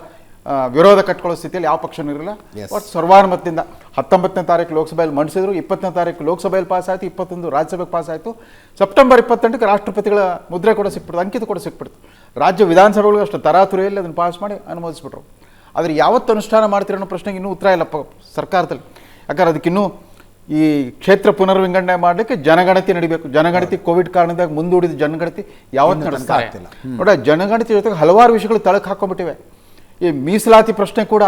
ವಿರೋಧ ಕಟ್ಕೊಳ್ಳೋ ಸ್ಥಿತಿಯಲ್ಲಿ ಯಾವ ಪಕ್ಷನೂ ಇರಲಿಲ್ಲ. ಒಟ್ಟು ಸರ್ವಾನುಮತದಿಂದ 19ನೇ ತಾರೀಕು ಲೋಕಸಭೆಯಲ್ಲಿ ಮಂಡಿಸಿದ್ರು, 20ನೇ ತಾರೀಕು ಲೋಕಸಭೆಯಲ್ಲಿ ಪಾಸ್ ಆಯಿತು, 21 ರಾಜ್ಯಸಭೆಗೆ ಪಾಸ್ ಆಯಿತು. ಸೆಪ್ಟೆಂಬರ್ 28ಕ್ಕೆ ರಾಷ್ಟ್ರಪತಿಗಳ ಮುದ್ರೆ ಕೂಡ ಸಿಕ್ಬಿಡ್ತು, ಅಂಕಿತ ಕೂಡ ಸಿಕ್ಬಿಡ್ತು. ರಾಜ್ಯ ವಿಧಾನಸಭೆಗಳು ಅಷ್ಟು ತರಾತುರಿಯಲ್ಲಿ ಅದನ್ನು ಪಾಸ್ ಮಾಡಿ ಅನುಮೋದಿಸ್ಬಿಟ್ರು. ಆದರೆ ಯಾವತ್ತು ಅನುಷ್ಠಾನ ಮಾಡ್ತೀರ ಅನ್ನೋ ಪ್ರಶ್ನೆಗೆ ಇನ್ನೂ ಉತ್ತರ ಇಲ್ಲ ಸರ್ಕಾರದಲ್ಲಿ. ಯಾಕಂದ್ರೆ ಅದಕ್ಕಿನ್ನೂ ಈ ಕ್ಷೇತ್ರ ಪುನರ್ವಿಂಗಡಣೆ ಮಾಡಲಿಕ್ಕೆ ಜನಗಣತಿ ನಡಿಬೇಕು. ಜನಗಣತಿ ಕೋವಿಡ್ ಕಾರಣದಾಗ ಮುಂದೂಡಿದ ಜನಗಣತಿ ಯಾವತ್ತು ನಡೆಸ್ತಾ ಇಲ್ಲ ನೋಡಿ. ಜನಗಣತಿ ಜೊತೆಗೆ ಹಲವಾರು ವಿಷಯಗಳು ತಳಕ್ಕೆ ಹಾಕೊಂಡ್ಬಿಟ್ಟಿವೆ. ಈ ಮೀಸಲಾತಿ ಪ್ರಶ್ನೆ ಕೂಡ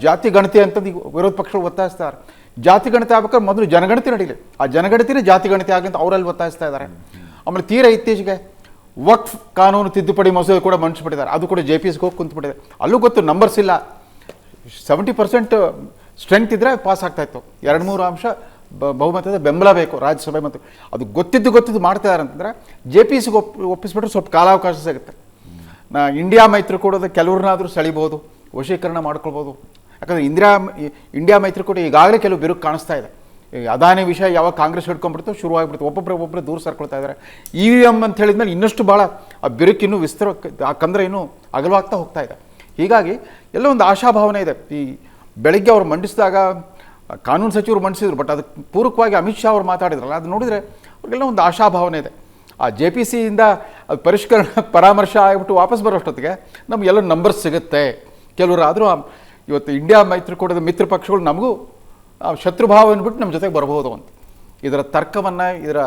ಜಾತಿ ಗಣತಿ ಅಂತಂದು ವಿರೋಧ ಪಕ್ಷಗಳು ಒತ್ತಾಯಿಸ್ತಾರೆ. ಜಾತಿ ಗಣತಿ ಆಗ್ಬೇಕಾದ್ರೆ ಮೊದಲು ಜನಗಣತಿ ನಡೀಲಿ, ಆ ಜನಗಣತಿನೇ ಜಾತಿ ಗಣತಿ ಆಗಂತ ಅವರಲ್ಲಿ ಒತ್ತಾಯಿಸ್ತಾ ಇದ್ದಾರೆ. ಆಮೇಲೆ ತೀರಾ ಇತ್ತೀಚೆಗೆ ವಕ್ಫ್ ಕಾನೂನು ತಿದ್ದುಪಡಿ ಮಸೂದೆ ಕೂಡ ಮಂಡಿಸ್ಬಿಟ್ಟಿದ್ದಾರೆ. ಅದು ಕೂಡ JPSಗೆ ಹೋಗಿ ಕುಂತ್ಬಿಟ್ಟಿದೆ. ಅಲ್ಲೂ ಗೊತ್ತು ನಂಬರ್ಸ್ ಇಲ್ಲ, 70% ಸ್ಟ್ರೆಂತ್ ಇದ್ದರೆ ಪಾಸ್ ಆಗ್ತಾಯಿತ್ತು. 2-3 ಅಂಶ ಬಹುಮತದ ಬೆಂಬಲ ಬೇಕು ರಾಜ್ಯಸಭೆ ಮತ್ತು ಅದು ಗೊತ್ತಿದ್ದು ಮಾಡ್ತಿದ್ದಾರೆ ಅಂತಂದರೆ JPSಗೆ ಒಪ್ಪಿಸ್ಬಿಟ್ರೆ ಸ್ವಲ್ಪ ಕಾಲಾವಕಾಶ ಸಿಗುತ್ತೆ. ಇಂಡಿಯಾ ಮೈತ್ರಿಕೂಟದ ಕೆಲವ್ರನ್ನಾದರೂ ಸೆಳಿಬೋದು, ವಶೀಕರಣ ಮಾಡ್ಕೊಳ್ಬೋದು. ಯಾಕಂದರೆ ಇಂಡಿಯಾ ಮೈತ್ರಿಕೂಟ ಈಗಾಗಲೇ ಕೆಲವು ಬಿರುಕು ಕಾಣಿಸ್ತಾ ಇದೆ. ಅದಾನಿ ವಿಷಯ ಯಾವಾಗ ಕಾಂಗ್ರೆಸ್ ಹಿಡ್ಕೊಂಡ್ಬಿಡ್ತು ಶುರುವಾಗಿಬಿಡ್ತು, ಒಬ್ಬೊಬ್ಬರು ದೂರ ಸರ್ಕೊಳ್ತಾ ಇದ್ದಾರೆ. EVM ಅಂತ ಹೇಳಿದ್ಮೇಲೆ ಇನ್ನಷ್ಟು ಭಾಳ ಆ ಬಿರುಕು ಇನ್ನೂ ಆ ಕಂದ್ರೆ ಇನ್ನೂ ಅಗಲವಾಗ್ತಾ ಹೋಗ್ತಾ ಇದೆ. ಹೀಗಾಗಿ ಎಲ್ಲ ಒಂದು ಆಶಾಭಾವನೆ ಇದೆ. ಈ ಬೆಳಗ್ಗೆ ಅವ್ರು ಮಂಡಿಸಿದಾಗ ಕಾನೂನು ಸಚಿವರು ಮಂಡಿಸಿದ್ರು, ಬಟ್ ಅದಕ್ಕೆ ಪೂರಕವಾಗಿ ಅಮಿತ್ ಶಾ ಅವರು ಮಾತಾಡಿದ್ರಲ್ಲ, ಅದು ನೋಡಿದರೆ ಅವ್ರಿಗೆಲ್ಲ ಒಂದು ಆಶಾಭಾವನೆ ಇದೆ. ಆ JPCಯಿಂದ ಅದು ಪರಾಮರ್ಶೆ ಆಗಿಬಿಟ್ಟು ವಾಪಸ್ ಬರೋಷ್ಟೊತ್ತಿಗೆ ನಮಗೆಲ್ಲ ನಂಬರ್ಸ್ ಸಿಗುತ್ತೆ. ಕೆಲವರು ಆದರೂ ಇವತ್ತು ಇಂಡಿಯಾ ಮೈತ್ರಿಕೂಟದ ಮಿತ್ರ ಪಕ್ಷಗಳು ನಮಗೂ ಶತ್ರುಭಾವವನ್ನು ಬಿಟ್ಟು ನಮ್ಮ ಜೊತೆಗೆ ಬರಬಹುದು ಅಂತ ಇದರ ತರ್ಕವನ್ನು, ಇದರ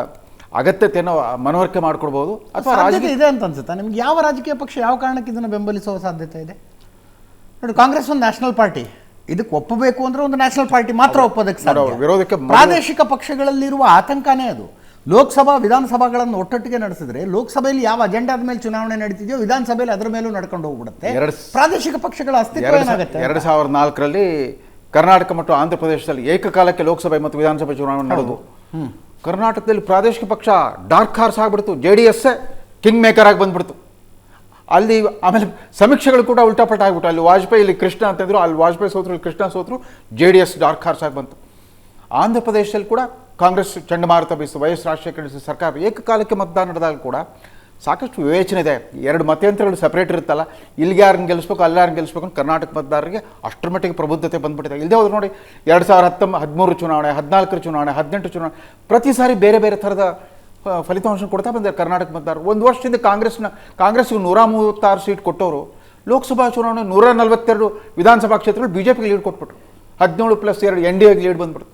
ಅಗತ್ಯತೆಯನ್ನು ಮನವರಿಕೆ ಮಾಡಿಕೊಡ್ಬೋದು. ಅಥವಾ ರಾಜಕೀಯ ಇದೆ ಅಂತ ಅನ್ಸುತ್ತಾ ನಿಮ್ಗೆ? ಯಾವ ರಾಜಕೀಯ ಪಕ್ಷ ಯಾವ ಕಾರಣಕ್ಕೆ ಇದನ್ನು ಬೆಂಬಲಿಸುವ ಸಾಧ್ಯತೆ ಇದೆ? ನೋಡಿ, ಕಾಂಗ್ರೆಸ್ ಒಂದು ನ್ಯಾಷನಲ್ ಪಾರ್ಟಿ, ಇದಕ್ಕೆ ಒಪ್ಪಬೇಕು ಅಂದ್ರೆ ಒಂದು ನ್ಯಾಷನಲ್ ಪಾರ್ಟಿ ಮಾತ್ರ ಒಪ್ಪೋದಕ್ಕೆ ಸಾಧ್ಯ. ವಿರೋಧಕ್ಕೆ ಪ್ರಾದೇಶಿಕ ಪಕ್ಷಗಳಲ್ಲಿರುವ ಆತಂಕನೇ ಅದು. ಲೋಕಸಭಾ ವಿಧಾನಸಭಾಗಳನ್ನು ಒಟ್ಟೊಟ್ಟಿಗೆ ನಡೆಸಿದ್ರೆ ಲೋಕಸಭೆಯಲ್ಲಿ ಯಾವ ಅಜೆಂಡಾದ ಮೇಲೆ ಚುನಾವಣೆ ನಡೀತಿದೆಯೋ ವಿಧಾನಸಭೆಯಲ್ಲಿ ಅದರ ಮೇಲೂ ನಡ್ಕೊಂಡು ಹೋಗ್ಬಿಡುತ್ತೆ. ಪ್ರಾದೇಶಿಕ ಪಕ್ಷಗಳ ಅಸ್ತಿತ್ವ ಏನಾಗುತ್ತೆ? 2004ರಲ್ಲಿ ಕರ್ನಾಟಕ ಮತ್ತು ಆಂಧ್ರ ಪ್ರದೇಶದಲ್ಲಿ ಏಕಕಾಲಕ್ಕೆ ಲೋಕಸಭೆ ಮತ್ತು ವಿಧಾನಸಭೆ ಚುನಾವಣೆ ನಡೆದು ಕರ್ನಾಟಕದಲ್ಲಿ ಪ್ರಾದೇಶಿಕ ಪಕ್ಷ ಡಾರ್ಕ್ ಹಾರ್ಸ್ ಆಗಿಬಿಡ್ತು. JDS ಕಿಂಗ್ ಮೇಕರ್ ಆಗಿ ಬಂದ್ಬಿಡ್ತು. ಅಲ್ಲಿ ಆಮೇಲೆ ಸಮೀಕ್ಷೆಗಳು ಕೂಡ ಉಲ್ಟಾಪಟ್ಟ ಆಗಿಬಿಟ್ಟು, ಅಲ್ಲಿ ವಾಜಪೇಯಿ ಇಲ್ಲಿ ಕೃಷ್ಣ ಅಂತಂದ್ರು, ಅಲ್ಲಿ ವಾಜಪೇಯಿ ಸೋತರು, ಇಲ್ಲಿ ಕೃಷ್ಣ ಸೋತರು, JDS ಡಾರ್ಕ್ ಹಾರ್ಸ್ ಆಗಿ ಬಂತು. ಆಂಧ್ರ ಪ್ರದೇಶದಲ್ಲಿ ಕೂಡ ಕಾಂಗ್ರೆಸ್ ಚಂಡಮಾರುತ ಬೀಸಿತು, YS ರಾಜಶೇಖರ ಸರ್ಕಾರ ಏಕಕಾಲಕ್ಕೆ ಮತದಾನ ನಡೆದಾಗ ಕೂಡ ಸಾಕಷ್ಟು ವಿವೇಚನೆ ಇದೆ. 2 ಮತಯಂತ್ರಗಳು ಸಪ್ರೇಟ್ ಇರುತ್ತಲ್ಲ, ಇಲ್ಲಿಗೆ ಯಾರನ್ನ ಗೆಲ್ಲಿಸ್ಬೇಕು ಅಲ್ಲಿ ಯಾರನ್ನ ಗೆಲ್ಲಿಸ್ಬೇಕು ಅಂತ ಕರ್ನಾಟಕ ಮತದಾರರಿಗೆ ಅಷ್ಟರ ಮಟ್ಟಿಗೆ ಪ್ರಬುದ್ಧತೆ ಬಂದ್ಬಿಟ್ಟಿದೆ. ಇಲ್ಲದೆ ಹೋದ್ರೆ ನೋಡಿ 2013 ಚುನಾವಣೆ, 14 ಚುನಾವಣೆ, 18 ಚುನಾವಣೆ, ಪ್ರತಿ ಸಾರಿ ಬೇರೆ ಬೇರೆ ಥರದ ಫಲಿತಾಂಶ ಕೊಡ್ತಾ ಬಂದಿದ್ದಾರೆ ಕರ್ನಾಟಕ ಮತದಾರರು. ಒಂದು ವರ್ಷದಿಂದ ಕಾಂಗ್ರೆಸ್ಗೆ 136 ಸೀಟ್ ಕೊಟ್ಟವರು ಲೋಕಸಭಾ ಚುನಾವಣೆ 142 ವಿಧಾನಸಭಾ ಕ್ಷೇತ್ರಗಳು ಬಿಜೆಪಿಗೆ ಲೀಡ್ ಕೊಟ್ಬಿಟ್ರು. 17+2 NDAಗೆ ಲೀಡ್ ಬಂದ್ಬಿಡ್ತು.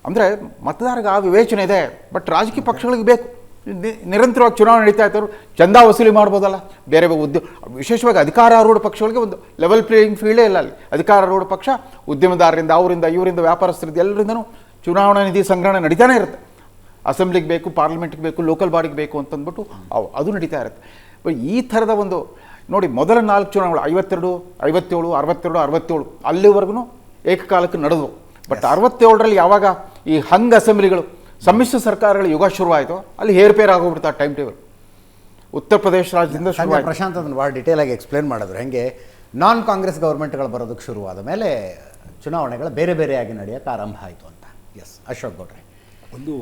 ಅಂದರೆ ಮತದಾರರಿಗೆ ಆ ವಿವೇಚನೆ ಇದೆ. ಬಟ್ ರಾಜಕೀಯ ಪಕ್ಷಗಳಿಗೆ ಬೇಕು, ನಿರಂತರವಾಗಿ ಚುನಾವಣೆ ನಡೀತಾ ಇದ್ದವರು ಚಂದಾ ವಸೂಲಿ ಮಾಡ್ಬೋದಲ್ಲ. ಬೇರೆ ವಿಶೇಷವಾಗಿ ಅಧಿಕಾರಾರೂಢ ಪಕ್ಷಗಳಿಗೆ ಒಂದು ಲೆವೆಲ್ ಪ್ಲೇಯಿಂಗ್ ಫೀಲ್ಡೇ ಇಲ್ಲ ಅಲ್ಲಿ. ಅಧಿಕಾರಾರೂಢ ಪಕ್ಷ ಉದ್ಯಮದಾರರಿಂದ, ಅವರಿಂದ, ಇವರಿಂದ, ವ್ಯಾಪಾರಸ್ಥರಿಂದ ಎಲ್ಲರಿಂದನೂ ಚುನಾವಣಾ ನಿಧಿ ಸಂಗ್ರಹಣೆ ನಡೀತಾನೆ ಇರುತ್ತೆ. ಅಸೆಂಬ್ಲಿಗೆ ಬೇಕು, ಪಾರ್ಲಿಮೆಂಟ್ಗೆ ಬೇಕು, ಲೋಕಲ್ ಬಾಡಿಗೆ ಬೇಕು ಅಂತಂದ್ಬಿಟ್ಟು ಅದು ನಡೀತಾ ಇರುತ್ತೆ. ಈ ಥರದ ಒಂದು ನೋಡಿ, ಮೊದಲ 4 ಚುನಾವಣೆಗಳು 52, 57, 62, 67 ಅಲ್ಲಿವರೆಗೂ ಏಕಕಾಲಕ್ಕೆ ನಡೆದವು. ಬಟ್ 67ರಲ್ಲಿ ಯಾವಾಗ ಈ ಹಂಗ್ ಅಸೆಂಬ್ಲಿಗಳು, ಸಮ್ಮಿಶ್ರ ಸರ್ಕಾರಗಳ ಯುಗ ಶುರುವಾಯಿತು, ಅಲ್ಲಿ ಹೇರ್ಪೇರ್ ಆಗೋಗ್ಬಿಡ್ತು ಆ ಟೈಮ್ ಟೇಬಲ್. ಉತ್ತರ ಪ್ರದೇಶ ರಾಜ್ಯದಿಂದ ಶುರುವಾಯಿತು. ಪ್ರಶಾಂತ್ ಅದನ್ನು ಭಾಳ ಡೀಟೇಲಾಗಿ ಎಕ್ಸ್ಪ್ಲೇನ್ ಮಾಡಿದ್ರು. ಹೆಂಗೆ ನಾನ್ ಕಾಂಗ್ರೆಸ್ ಗೌರ್ಮೆಂಟ್ಗಳು ಬರೋದಕ್ಕೆ ಶುರುವಾದ ಮೇಲೆ ಚುನಾವಣೆಗಳು ಬೇರೆ ಬೇರೆಯಾಗಿ ನಡೆಯೋಕ್ಕೆ ಆರಂಭ ಆಯಿತು ಅಂತ. ಎಸ್, ಅಶೋಕ್ ಗೌಡ್ರೆ, ಒಂದು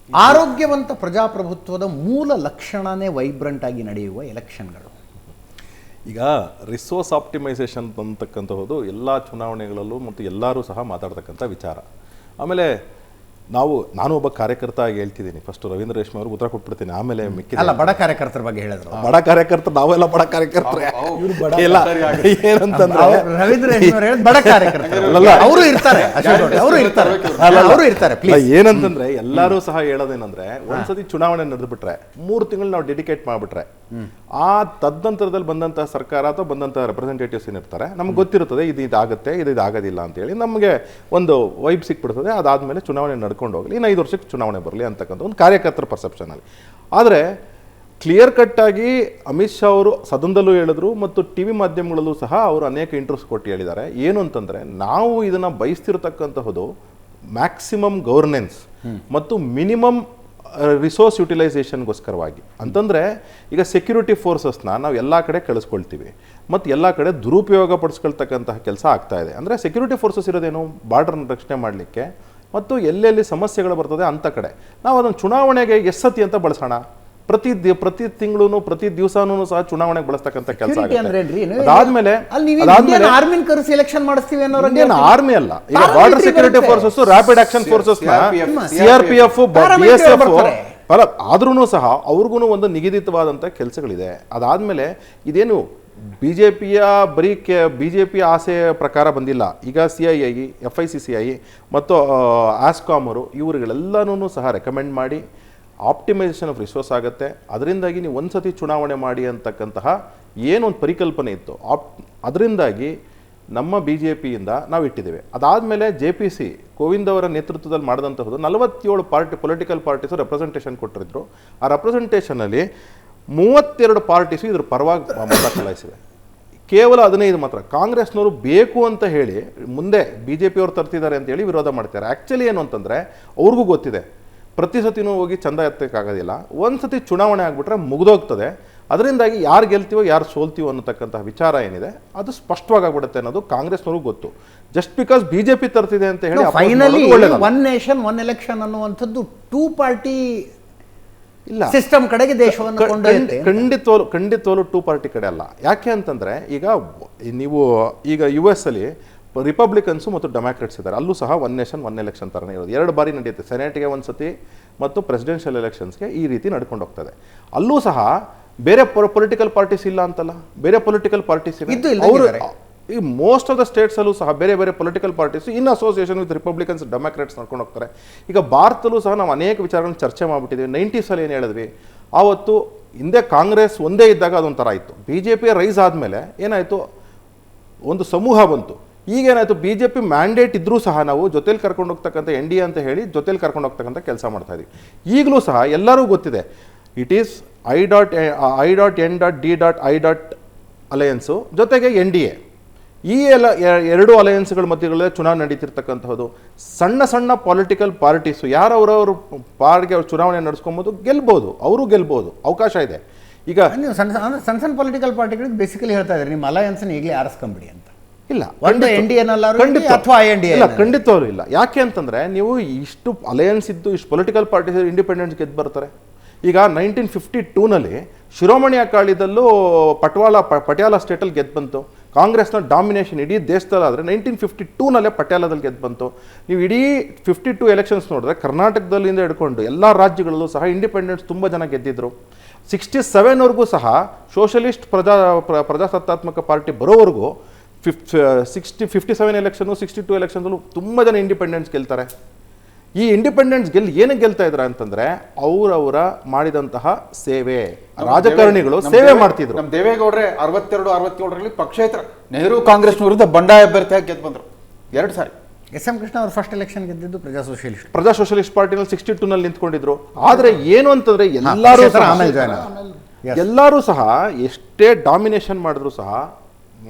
ಆರೋಗ್ಯವಂತ ಪ್ರಜಾಪ್ರಭುತ್ವದ ಮೂಲ ಲಕ್ಷಣನೇ ವೈಬ್ರೆಂಟ್ ಆಗಿ ನಡೆಯುವ ಎಲೆಕ್ಷನ್ಗಳು. ಈಗ ರಿಸೋರ್ಸ್ ಆಪ್ಟಿಮೈಸೇಷನ್ ಅಂತಕ್ಕಂಥದ್ದು ಎಲ್ಲ ಚುನಾವಣೆಗಳಲ್ಲೂ ಮತ್ತು ಎಲ್ಲರೂ ಸಹ ಮಾತಾಡ್ತಕ್ಕಂಥ ವಿಚಾರ. ಆಮೇಲೆ ನಾನು ಒಬ್ಬ ಕಾರ್ಯಕರ್ತ ಆಗಿ ಹೇಳ್ತಿದ್ದೀನಿ. ಫಸ್ಟ್ ರವೀಂದ್ರ ರೇಷ್ಮೆ ಅವ್ರಿಗೆ ಉತ್ತರ ಕೊಟ್ಬಿಡ್ತೀನಿ, ಆಮೇಲೆ ಅಲ್ಲ, ಬಡ ಕಾರ್ಯಕರ್ತರ ಬಗ್ಗೆ ಹೇಳಿದ್ರು. ಬಡ ಕಾರ್ಯಕರ್ತರು, ನಾವೆಲ್ಲ ಬಡ ಕಾರ್ಯಕರ್ತರು. ಏನಂತಂದ್ರೆ ರವೀಂದ್ರ ರೇಷ್ಮೆ ಬಡ ಕಾರ್ಯಕರ್ತರು ಅವರು ಇರ್ತಾರೆ, ಅವರು ಇರ್ತಾರೆ. ಏನಂತಂದ್ರೆ ಎಲ್ಲರೂ ಸಹ ಹೇಳೋದೇನಂದ್ರೆ, ಒಂದ್ಸತಿ ಚುನಾವಣೆ ನಡೆದ್ಬಿಟ್ರೆ 3 ತಿಂಗಳು ನಾವು ಡೆಡಿಕೇಟ್ ಮಾಡ್ಬಿಟ್ರೆ ಆ ತದನಂತರದಲ್ಲಿ ಬಂದಂತಹ ಸರ್ಕಾರ ಅಥವಾ ಬಂದಂತಹ ರೆಪ್ರೆಸೆಂಟೇಟಿವ್ಸ್ ಏನಿರ್ತಾರೆ, ನಮ್ಗೆ ಗೊತ್ತಿರುತ್ತದೆ ಇದಾಗುತ್ತೆ, ಇದು ಆಗೋದಿಲ್ಲ ಅಂತೇಳಿ ನಮಗೆ ಒಂದು ವೈಬ್ ಸಿಕ್ಬಿಡ್ತದೆ. ಅದಾದ್ಮೇಲೆ ಚುನಾವಣೆ ನಡ್ಕೊಂಡು ಹೋಗಲಿ, ಇನ್ನು 5 ವರ್ಷಕ್ಕೆ ಚುನಾವಣೆ ಬರಲಿ ಅಂತಕ್ಕಂಥ ಒಂದು ಕಾರ್ಯಕರ್ತರ ಪರ್ಸೆಪ್ಷನಲ್ಲಿ. ಆದರೆ ಕ್ಲಿಯರ್ ಕಟ್ ಆಗಿ ಅಮಿತ್ ಶಾ ಅವರು ಸದನದಲ್ಲೂ ಹೇಳಿದ್ರು ಮತ್ತು ಟಿವಿ ಮಾಧ್ಯಮಗಳಲ್ಲೂ ಸಹ ಅವರು ಅನೇಕ ಇಂಟರ್ವ್ಯೂಸ್ ಕೊಟ್ಟು ಹೇಳಿದ್ದಾರೆ. ಏನು ಅಂತಂದ್ರೆ, ನಾವು ಇದನ್ನ ಬಯಸ್ತಿರತಕ್ಕಂತಹದ್ದು ಮ್ಯಾಕ್ಸಿಮಮ್ ಗವರ್ನೆನ್ಸ್ ಮತ್ತು ಮಿನಿಮಮ್ ರಿಸೋರ್ಸ್ ಯುಟಿಲೈಸೇಷನ್ಗೋಸ್ಕರವಾಗಿ. ಅಂತಂದರೆ ಈಗ ಸೆಕ್ಯೂರಿಟಿ ಫೋರ್ಸಸ್ನ ನಾವು ಎಲ್ಲ ಕಡೆ ಕಳಿಸ್ಕೊಳ್ತೀವಿ ಮತ್ತು ಎಲ್ಲ ಕಡೆ ದುರುಪಯೋಗ ಪಡಿಸ್ಕೊಳ್ತಕ್ಕಂತಹ ಕೆಲಸ ಆಗ್ತಾ ಇದೆ. ಅಂದರೆ ಸೆಕ್ಯೂರಿಟಿ ಫೋರ್ಸಸ್ ಇರೋದೇನು, ಬಾರ್ಡರ್ನ ರಕ್ಷಣೆ ಮಾಡಲಿಕ್ಕೆ ಮತ್ತು ಎಲ್ಲೆಲ್ಲಿ ಸಮಸ್ಯೆಗಳು ಬರ್ತದೆ ಅಂಥ ಕಡೆ ನಾವು ಅದನ್ನು ಚುನಾವಣೆಗೆ ಎಸ್ಸತಿ ಅಂತ ಬಳಸೋಣ. ಪ್ರತಿ ತಿಂಗಳು ಪ್ರತಿ ದಿವಸನೂ ಸಹ ಚುನಾವಣೆಗೆ ಬಳಸ್ತಕ್ಕಂಥ ಕೆಲಸ ಅದಾದ್ಮೇಲೆ ಆರ್ಮಿ ಅಲ್ಲ, ಈಗ border security forces, rapid action forces, CRPF, BSF ಆದ್ರೂ ಸಹ ಅವ್ರಿಗೂ ಒಂದು ನಿಗದಿತವಾದಂಥ ಕೆಲಸಗಳಿದೆ. ಅದಾದ್ಮೇಲೆ ಇದೇನು ಬಿಜೆಪಿಯ ಆಸೆ ಪ್ರಕಾರ ಬಂದಿಲ್ಲ. ಈಗ CII, FICCI ಮತ್ತು ಆಸ್ಕಾಮ್ ಅವರು ಇವರುಗಳೆಲ್ಲನೂ ಸಹ ರೆಕಮೆಂಡ್ ಮಾಡಿ ಆಪ್ಟಿಮೈಸೇಷನ್ ಆಫ್ ರಿಸೋರ್ಸ್ ಆಗುತ್ತೆ. ಅದರಿಂದಾಗಿ ನೀವು ಒಂದ್ಸತಿ ಚುನಾವಣೆ ಮಾಡಿ ಅಂತಕ್ಕಂತಹ ಏನೊಂದು ಪರಿಕಲ್ಪನೆ ಇತ್ತು, ಅದರಿಂದಾಗಿ ನಮ್ಮ BJPಯಿಂದ ನಾವು ಇಟ್ಟಿದ್ದೇವೆ. ಅದಾದಮೇಲೆ JPC ಕೋವಿಂದ್ ಅವರ ನೇತೃತ್ವದಲ್ಲಿ ಮಾಡಿದಂತಹದ್ದು 47 ಪೊಲಿಟಿಕಲ್ ಪಾರ್ಟೀಸು ರೆಪ್ರೆಸೆಂಟೇಷನ್ ಕೊಟ್ಟಿದ್ರು. ಆ ರೆಪ್ರೆಸೆಂಟೇಷನಲ್ಲಿ 32 ಪಾರ್ಟೀಸು ಇದ್ರ ಪರವಾಗಿ ಮತ ಚಲಾಯಿಸಿವೆ. ಕೇವಲ 15 ಮಾತ್ರ ಕಾಂಗ್ರೆಸ್ನವರು ಬೇಕು ಅಂತ ಹೇಳಿ ಮುಂದೆ BJP ಅವರು ತರ್ತಿದ್ದಾರೆ ಅಂತ ಹೇಳಿ ವಿರೋಧ ಮಾಡ್ತಾರೆ. ಆ್ಯಕ್ಚುಲಿ ಏನು ಅಂತಂದರೆ ಅವ್ರಿಗೂ ಗೊತ್ತಿದೆ, ಪ್ರತಿ ಸತಿನೂ ಹೋಗಿ ಚಂದ ಎತ್ತಕ್ಕಾಗೋದಿಲ್ಲ, ಒಂದು ಸತಿ ಚುನಾವಣೆ ಆಗಿಬಿಟ್ರೆ ಮುಗಿದೋಗ್ತದೆ. ಅದರಿಂದಾಗಿ ಯಾರು ಗೆಲ್ತೀವೋ ಯಾರು ಸೋಲ್ತೀವೋ ಅನ್ನತಕ್ಕಂತಹ ವಿಚಾರ ಏನಿದೆ ಅದು ಸ್ಪಷ್ಟವಾಗಿ ಆಗ್ಬಿಡುತ್ತೆ ಅನ್ನೋದು ಕಾಂಗ್ರೆಸ್ನವ್ರಿಗೂ ಗೊತ್ತು. ಜಸ್ಟ್ ಬಿಕಾಸ್ BJP ತರ್ತಿದೆ ಅಂತ ಹೇಳಿ finally one nation one election ಅನ್ನುವಂಥದ್ದು 2 ಪಾರ್ಟಿ ಇಲ್ಲ ಸಿಸ್ಟಮ್ ಕಡೆಗೆ ದೇಶವನ್ನು ಖಂಡಿತವಾಗ್ಲೂ 2 ಪಾರ್ಟಿ ಕಡೆ ಅಲ್ಲ. ಯಾಕೆ ಅಂತಂದ್ರೆ ಈಗ US ಅಲ್ಲಿ ರಿಪಬ್ಲಿಕನ್ಸು ಮತ್ತು ಡೆಮಾಕ್ರೆಟ್ಸ್ ಇದ್ದಾರೆ, ಅಲ್ಲೂ ಸಹ ಒನ್ ನೇಷನ್ ಒನ್ ಎಲೆಕ್ಷನ್ ಥರನೇ ಇರೋದು. 2 ಬಾರಿ ನಡೆಯುತ್ತೆ, ಸೆನೆಟ್ಗೆ ಒಂದು ಸತಿ ಮತ್ತು ಪ್ರೆಸಿಡೆನ್ಷಿಯಲ್ ಎಲೆಕ್ಷನ್ಸ್ಗೆ ಈ ರೀತಿ ನಡ್ಕೊಂಡು ಹೋಗ್ತದೆ. ಅಲ್ಲೂ ಸಹ ಬೇರೆ ಪೊಲಿಟಿಕಲ್ ಪಾರ್ಟೀಸ್ ಇಲ್ಲ ಅಂತಲ್ಲ, ಬೇರೆ ಪೊಲಿಟಿಕಲ್ ಪಾರ್ಟೀಸ್ ಅವರು ಈ ಮೋಸ್ಟ್ ಆಫ್ ದ ಸ್ಟೇಟ್ಸಲ್ಲೂ ಸಹ ಬೇರೆ ಬೇರೆ political parties in association with republicans democrats ನಡ್ಕೊಂಡು ಹೋಗ್ತಾರೆ. ಈಗ ಭಾರತದಲ್ಲೂ ಸಹ ನಾವು ಅನೇಕ ವಿಚಾರಗಳನ್ನು ಚರ್ಚೆ ಮಾಡಿಬಿಟ್ಟಿದ್ದೀವಿ. 90s ಏನು ಹೇಳಿದ್ವಿ, ಆವತ್ತು ಹಿಂದೆ ಕಾಂಗ್ರೆಸ್ ಒಂದೇ ಇದ್ದಾಗ ಅದೊಂಥರ ಇತ್ತು. BJP ರೈಸ್ ಆದಮೇಲೆ ಏನಾಯಿತು, ಒಂದು ಸಮೂಹ ಬಂತು. ಈಗೇನಾಯಿತು, BJP ಮ್ಯಾಂಡೇಟ್ ಇದ್ರೂ ಸಹ ನಾವು ಜೊತೆಲಿ ಕರ್ಕೊಂಡು ಹೋಗ್ತಕ್ಕಂಥ NDA ಅಂತ ಹೇಳಿ ಜೊತೆಲಿ ಕರ್ಕೊಂಡು ಹೋಗ್ತಕ್ಕಂಥ ಕೆಲಸ ಮಾಡ್ತಾ ಇದ್ದೀವಿ. ಈಗಲೂ ಸಹ ಎಲ್ಲರೂ ಗೊತ್ತಿದೆ, ಇಟ್ ಈಸ್ I.N.D.I. ಅಲಯನ್ಸು ಜೊತೆಗೆ NDA. ಈ ಎಲ್ಲ 2 ಅಲಯನ್ಸ್ಗಳ ಮಧ್ಯಗಳಲ್ಲೇ ಚುನಾವಣೆ ನಡೀತಿರ್ತಕ್ಕಂಥದ್ದು. ಸಣ್ಣ ಸಣ್ಣ ಪೊಲಿಟಿಕಲ್ ಪಾರ್ಟೀಸು ಯಾರವರವರು ಪಾರ್ಟಿಗೆ ಅವ್ರು ಚುನಾವಣೆ ನಡೆಸ್ಕೊಬೋದು, ಗೆಲ್ಬೋದು, ಅವರು ಗೆಲ್ಬೋದು, ಅವಕಾಶ ಇದೆ. ಈಗ ಸಣ್ಣ ಪೊಲಿಟಿಕಲ್ ಪಾರ್ಟಿಗಳಿಗೆ ಬೇಸಿಕಲಿ ಹೇಳ್ತಾ ಇದ್ದಾರೆ, ನಿಮ್ಮ ಅಲಯನ್ಸ್ನ ಈಗಲೇ ಆರಿಸ್ಕೊಂಬಿಡಿ ಅಂತ. ಇಲ್ಲ, ಖಂಡಿತವಾಗ್ಲೂ ಇಲ್ಲ. ಯಾಕೆ ಅಂತಂದ್ರೆ ನೀವು ಇಷ್ಟು ಅಲಯನ್ಸ್ ಇದ್ದು ಇಷ್ಟು ಪೊಲಿಟಿಕಲ್ ಪಾರ್ಟೀಸ್ ಇಂಡಿಪೆಂಡೆಂಟ್ಸ್ ಗೆದ್ದು ಬರ್ತಾರೆ. ಈಗ 1952ನಲ್ಲಿ ಶಿರೋಮಣಿ ಅಕಾಲಿದಲ್ಲೂ ಪಟಿಯಾಲ ಸ್ಟೇಟಲ್ಲಿ ಗೆದ್ದು ಬಂತು. ಕಾಂಗ್ರೆಸ್ನ ಡಾಮಿನೇಷನ್ ಇಡೀ ದೇಶದಲ್ಲಾದರೆ 1952ನಲ್ಲೇ ಪಟಿಯಾಲದಲ್ಲಿ ಗೆದ್ದು ಬಂತು. ನೀವು ಇಡೀ 52 ಎಲೆಕ್ಷನ್ಸ್ ನೋಡಿದ್ರೆ ಕರ್ನಾಟಕದಲ್ಲಿಂದ ಹಿಡ್ಕೊಂಡು ಎಲ್ಲ ರಾಜ್ಯಗಳಲ್ಲೂ ಸಹ ಇಂಡಿಪೆಂಡೆನ್ಸ್ ತುಂಬ ಜನ ಗೆದ್ದಿದ್ರು. 67ವರೆಗೂ ಸಹ ಸೋಷಲಿಸ್ಟ್ ಪ್ರಜಾಸತ್ತಾತ್ಮಕ ಪಾರ್ಟಿ ಬರೋವರೆಗೂ 57 ಎಲೆಕ್ಷನು 62 ಎಲೆಕ್ಷನ್ಸಲ್ಲೂ ತುಂಬ ಜನ ಇಂಡಿಪೆಂಡೆನ್ಸ್ ಗೆಲ್ತಾರೆ. ಈ ಇಂಡಿಪೆಂಡೆನ್ಸ್ ಏನಕ್ಕೆ ಗೆಲ್ತಾ ಇದ್ರ ಅಂತಂದ್ರೆ ಅವರವರ ಮಾಡಿದಂತಹ ಸೇವೆ, ರಾಜಕಾರಣಿಗಳು ಸೇವೆ ಮಾಡ್ತಿದ್ರು. ನಮ್ಮ ದೇವೇಗೌಡ್ರೆ 62-67ರಲ್ಲಿ ಪಕ್ಷೇತರ ನೆಹರು ಕಾಂಗ್ರೆಸ್ ವಿರುದ್ಧ ಬಂಡಾಯ ಅಭ್ಯರ್ಥಿಯಾಗಿ ಗೆದ್ದು ಬಂದರು 2 ಸಾರಿ. ಎಸ್.ಎಂ. ಕೃಷ್ಣ ಅವರು ಫಸ್ಟ್ ಎಲೆಕ್ಷನ್ ಗೆದ್ದಿದ್ದು ಪ್ರಜಾ ಸೋಷಲಿಸ್ಟ್ ಪಾರ್ಟಿನಲ್ಲಿ 62ನಲ್ಲಿ ನಿಂತ್ಕೊಂಡಿದ್ರು. ಆದ್ರೆ ಏನು ಅಂತಂದ್ರೆ ಎಲ್ಲರೂ ಸಹ ಎಷ್ಟೇ ಡಾಮಿನೇಷನ್ ಮಾಡಿದ್ರು ಸಹ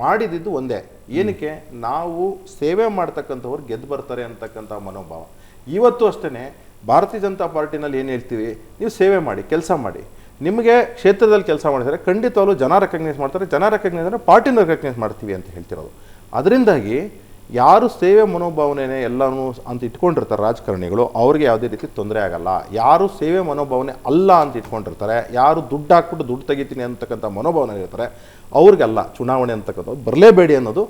ಮಾಡಿದ್ದು ಒಂದೇ, ಏನಕ್ಕೆ ನಾವು ಸೇವೆ ಮಾಡ್ತಕ್ಕಂಥವ್ರು ಗೆದ್ದು ಬರ್ತಾರೆ ಅಂತಕ್ಕಂಥ ಮನೋಭಾವ. ಇವತ್ತು ಅಷ್ಟೇ ಭಾರತೀಯ ಜನತಾ ಪಾರ್ಟಿನಲ್ಲಿ ಏನು ಹೇಳ್ತೀವಿ, ನೀವು ಸೇವೆ ಮಾಡಿ, ಕೆಲಸ ಮಾಡಿ, ನಿಮಗೆ ಕ್ಷೇತ್ರದಲ್ಲಿ ಕೆಲಸ ಮಾಡಿದರೆ ಖಂಡಿತವಾಗ್ಲೂ ಜನ ರೆಕಗ್ನೈಸ್ ಮಾಡ್ತಾರೆ. ಜನ ರೆಕಗ್ನೈಸ್ ಅಂದರೆ ಪಾರ್ಟಿನ ರೆಕಗ್ನೈಸ್ ಮಾಡ್ತೀವಿ ಅಂತ ಹೇಳ್ತಿರೋದು. ಅದರಿಂದಾಗಿ ಯಾರು ಸೇವೆ ಮನೋಭಾವನೆ ಎಲ್ಲನೂ ಅಂತ ಇಟ್ಕೊಂಡಿರ್ತಾರೆ ರಾಜಕಾರಣಿಗಳು, ಅವ್ರಿಗೆ ಯಾವುದೇ ರೀತಿ ತೊಂದರೆ ಆಗಲ್ಲ. ಯಾರು ಸೇವೆ ಮನೋಭಾವನೆ ಅಲ್ಲ ಅಂತ ಇಟ್ಕೊಂಡಿರ್ತಾರೆ, ಯಾರು ದುಡ್ಡು ಹಾಕ್ಬಿಟ್ಟು ದುಡ್ಡು ತೆಗಿತೀನಿ ಅಂತಕ್ಕಂಥ ಮನೋಭಾವನೆ ಇರ್ತಾರೆ, ಅವ್ರಿಗೆಲ್ಲ ಚುನಾವಣೆ ಅಂತಕ್ಕಂಥದ್ದು ಬರಲೇಬೇಡಿ ಅನ್ನೋದು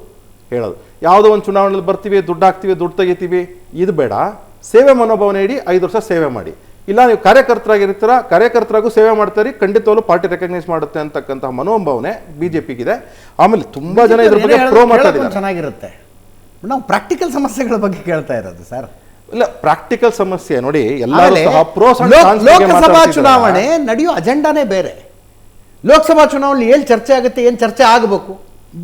ಹೇಳೋದು. ಯಾವುದೋ ಒಂದು ಚುನಾವಣೆಯಲ್ಲಿ ಬರ್ತೀವಿ, ದುಡ್ಡು ಹಾಕ್ತೀವಿ, ದುಡ್ಡು ತೆಗಿತೀವಿ, ಇದು ಬೇಡ. ಸೇವೆ ಮನೋಭಾವನೆ ಇಡಿ, 5 ವರ್ಷ ಸೇವೆ ಮಾಡಿ. ಇಲ್ಲ ನೀವು ಕಾರ್ಯಕರ್ತರಾಗಿರ್ತೀರ, ಕಾರ್ಯಕರ್ತರಾಗೂ ಸೇವೆ ಮಾಡ್ತಾರೆ, ಖಂಡಿತವಾಗ್ಲೂ ಪಾರ್ಟಿ ರೆಕಗ್ನೈಸ್ ಮಾಡುತ್ತೆ ಅಂತಕ್ಕಂಥ ಮನೋಭಾವನೆ ಬಿಜೆಪಿಗಿದೆ. ಆಮೇಲೆ ತುಂಬಾ ಜನ ಇದ್ರ ಬಗ್ಗೆ ಪ್ರೋ ಮಾತಾಡಿದ್ದಾರೆ. ಚೆನ್ನಾಗಿರುತ್ತೆ. ನಾವು ಪ್ರಾಕ್ಟಿಕಲ್ ಸಮಸ್ಯೆಗಳ ಬಗ್ಗೆ ಕೇಳ್ತಾ ಇರೋದು ಸರ್. ಇಲ್ಲ, ಪ್ರಾಕ್ಟಿಕಲ್ ಸಮಸ್ಯೆ ನೋಡಿ, ಎಲ್ಲರೂ ಸಹ ಪ್ರೋಸ್ ಅಂಡ್ ಕಾನ್ಸ್ ಬಗ್ಗೆ ಲೋಕಸಭಾ ಮಾತಾಡ್ತಿದ್ದಾರೆ. ಚುನಾವಣೆ ನಡೆಯೋ ಅಜೆಂಡಾನೇ ಬೇರೆ. ಲೋಕಸಭಾ ಚುನಾವಣೆ ಏನು ಚರ್ಚೆ ಆಗುತ್ತೆ, ಏನು ಚರ್ಚೆ ಆಗಬೇಕು,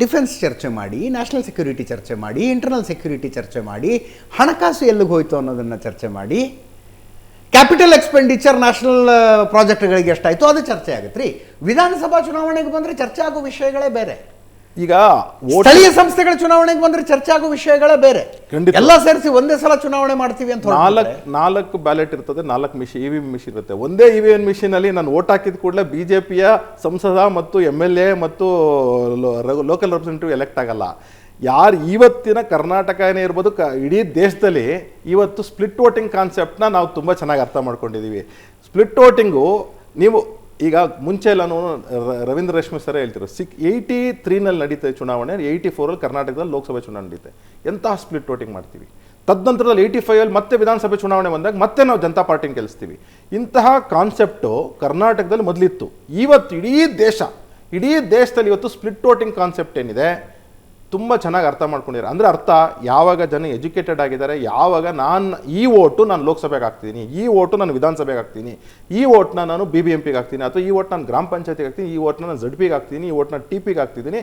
ಡಿಫೆನ್ಸ್ ಚರ್ಚೆ ಮಾಡಿ, ನ್ಯಾಷನಲ್ ಸೆಕ್ಯೂರಿಟಿ ಚರ್ಚೆ ಮಾಡಿ, ಇಂಟರ್ನಲ್ ಸೆಕ್ಯೂರಿಟಿ ಚರ್ಚೆ ಮಾಡಿ, ಹಣಕಾಸು ಎಲ್ಲಿಗೆ ಹೋಯ್ತು ಅನ್ನೋದನ್ನು ಚರ್ಚೆ ಮಾಡಿ, ಕ್ಯಾಪಿಟಲ್ ಎಕ್ಸ್ಪೆಂಡಿಚರ್ ನ್ಯಾಷನಲ್ ಪ್ರಾಜೆಕ್ಟ್ಗಳಿಗೆ ಎಷ್ಟಾಯಿತು ಅದು ಚರ್ಚೆ ಆಗುತ್ತೆ ರೀ. ವಿಧಾನಸಭಾ ಚುನಾವಣೆಗೆ ಬಂದರೆ ಚರ್ಚೆ ಆಗೋ ವಿಷಯಗಳೇ ಬೇರೆ. ಈಗ ಸ್ಥಳೀಯ ಸಂಸ್ಥೆಗಳ ಚುನಾವಣೆಗೆ ಬಂದರೆ ಚರ್ಚೆ ಆಗೋ ವಿಷಯಗಳೇ ಬೇರೆ. ಎಲ್ಲ ಸೇರಿಸಿ ಒಂದೇ ಸಲ ಚುನಾವಣೆ ಮಾಡ್ತೀವಿ ಅಂತ 4 ಬ್ಯಾಲೆಟ್ ಇರ್ತದೆ, 4 EVM ಮಿಷಿನ್ ಇರುತ್ತೆ. ಒಂದೇ EVM ಮಿಷಿನ್ ಅಲ್ಲಿ ನಾನು ವೋಟ್ ಹಾಕಿದ ಕೂಡಲೇ ಬಿಜೆಪಿಯ ಸಂಸದ ಮತ್ತು MLA ಮತ್ತು ಲೋಕಲ್ ರೆಪ್ರೆಸೆಂಟೇಟಿವ್ ಎಲೆಕ್ಟ್ ಆಗಲ್ಲ. ಯಾರು ಇವತ್ತಿನ ಕರ್ನಾಟಕನೇ ಇರ್ಬೋದು, ಇಡೀ ದೇಶದಲ್ಲಿ ಇವತ್ತು ಸ್ಪ್ಲಿಟ್ ವೋಟಿಂಗ್ ಕಾನ್ಸೆಪ್ಟ್ನ ನಾವು ತುಂಬ ಚೆನ್ನಾಗಿ ಅರ್ಥ ಮಾಡ್ಕೊಂಡಿದ್ದೀವಿ. ಸ್ಪ್ಲಿಟ್ ವೋಟಿಂಗು ನೀವು ಈಗ ಮುಂಚೆ ಎಲ್ಲನೂ ರವೀಂದ್ರ ರೇಷ್ಮೆ ಸರ್ ಹೇಳ್ತಿರೋ 83ನಲ್ಲಿ ನಡೀತದೆ ಚುನಾವಣೆ, 84ರಲ್ಲಿ ಕರ್ನಾಟಕದಲ್ಲಿ ಲೋಕಸಭೆ ಚುನಾವಣೆ ನಡೀತೆ. ಎಂತಹ ಸ್ಪ್ಲಿಟ್ ವೋಟಿಂಗ್ ಮಾಡ್ತೀವಿ. ತದನಂತರದಲ್ಲಿ 85ಲ್ಲಿ ಮತ್ತೆ ವಿಧಾನಸಭೆ ಚುನಾವಣೆ ಬಂದಾಗ ಮತ್ತೆ ನಾವು ಜನತಾ ಪಾರ್ಟಿನ ಗೆಲ್ಲಿಸ್ತೀವಿ. ಇಂತಹ ಕಾನ್ಸೆಪ್ಟು ಕರ್ನಾಟಕದಲ್ಲಿ ಮೊದಲಿತ್ತು. ಇವತ್ತು ಇಡೀ ದೇಶದಲ್ಲಿ ಇವತ್ತು ಸ್ಪ್ಲಿಟ್ ವೋಟಿಂಗ್ ಕಾನ್ಸೆಪ್ಟ್ ಏನಿದೆ ತುಂಬ ಚೆನ್ನಾಗಿ ಅರ್ಥ ಮಾಡ್ಕೊಂಡಿದ್ದಾರೆ. ಅಂದರೆ ಅರ್ಥ, ಯಾವಾಗ ಜನ ಎಜುಕೇಟೆಡ್ ಆಗಿದ್ದಾರೆ, ಯಾವಾಗ ಈ ಓಟು ನಾನು ಲೋಕಸಭೆಗೆ ಹಾಕ್ತೀನಿ, ಈ ಓಟು ನಾನು ವಿಧಾನಸಭೆಗೆ ಹಾಕ್ತೀನಿ, ಈ ಓಟ್ನ ನಾನು BBMPಗೆ ಹಾಕ್ತೀನಿ, ಅಥವಾ ಈ ಓಟ್ ನಾನು ಗ್ರಾಮ ಪಂಚಾಯತಿಗೆ ಹಾಕ್ತೀನಿ, ಈ ಓಟ್ನ ನಾನು ZPಗೆ ಹಾಕ್ತೀನಿ, ಈ ಓಟ್ನ TPಗೆ ಹಾಕ್ತಿದ್ದೀನಿ,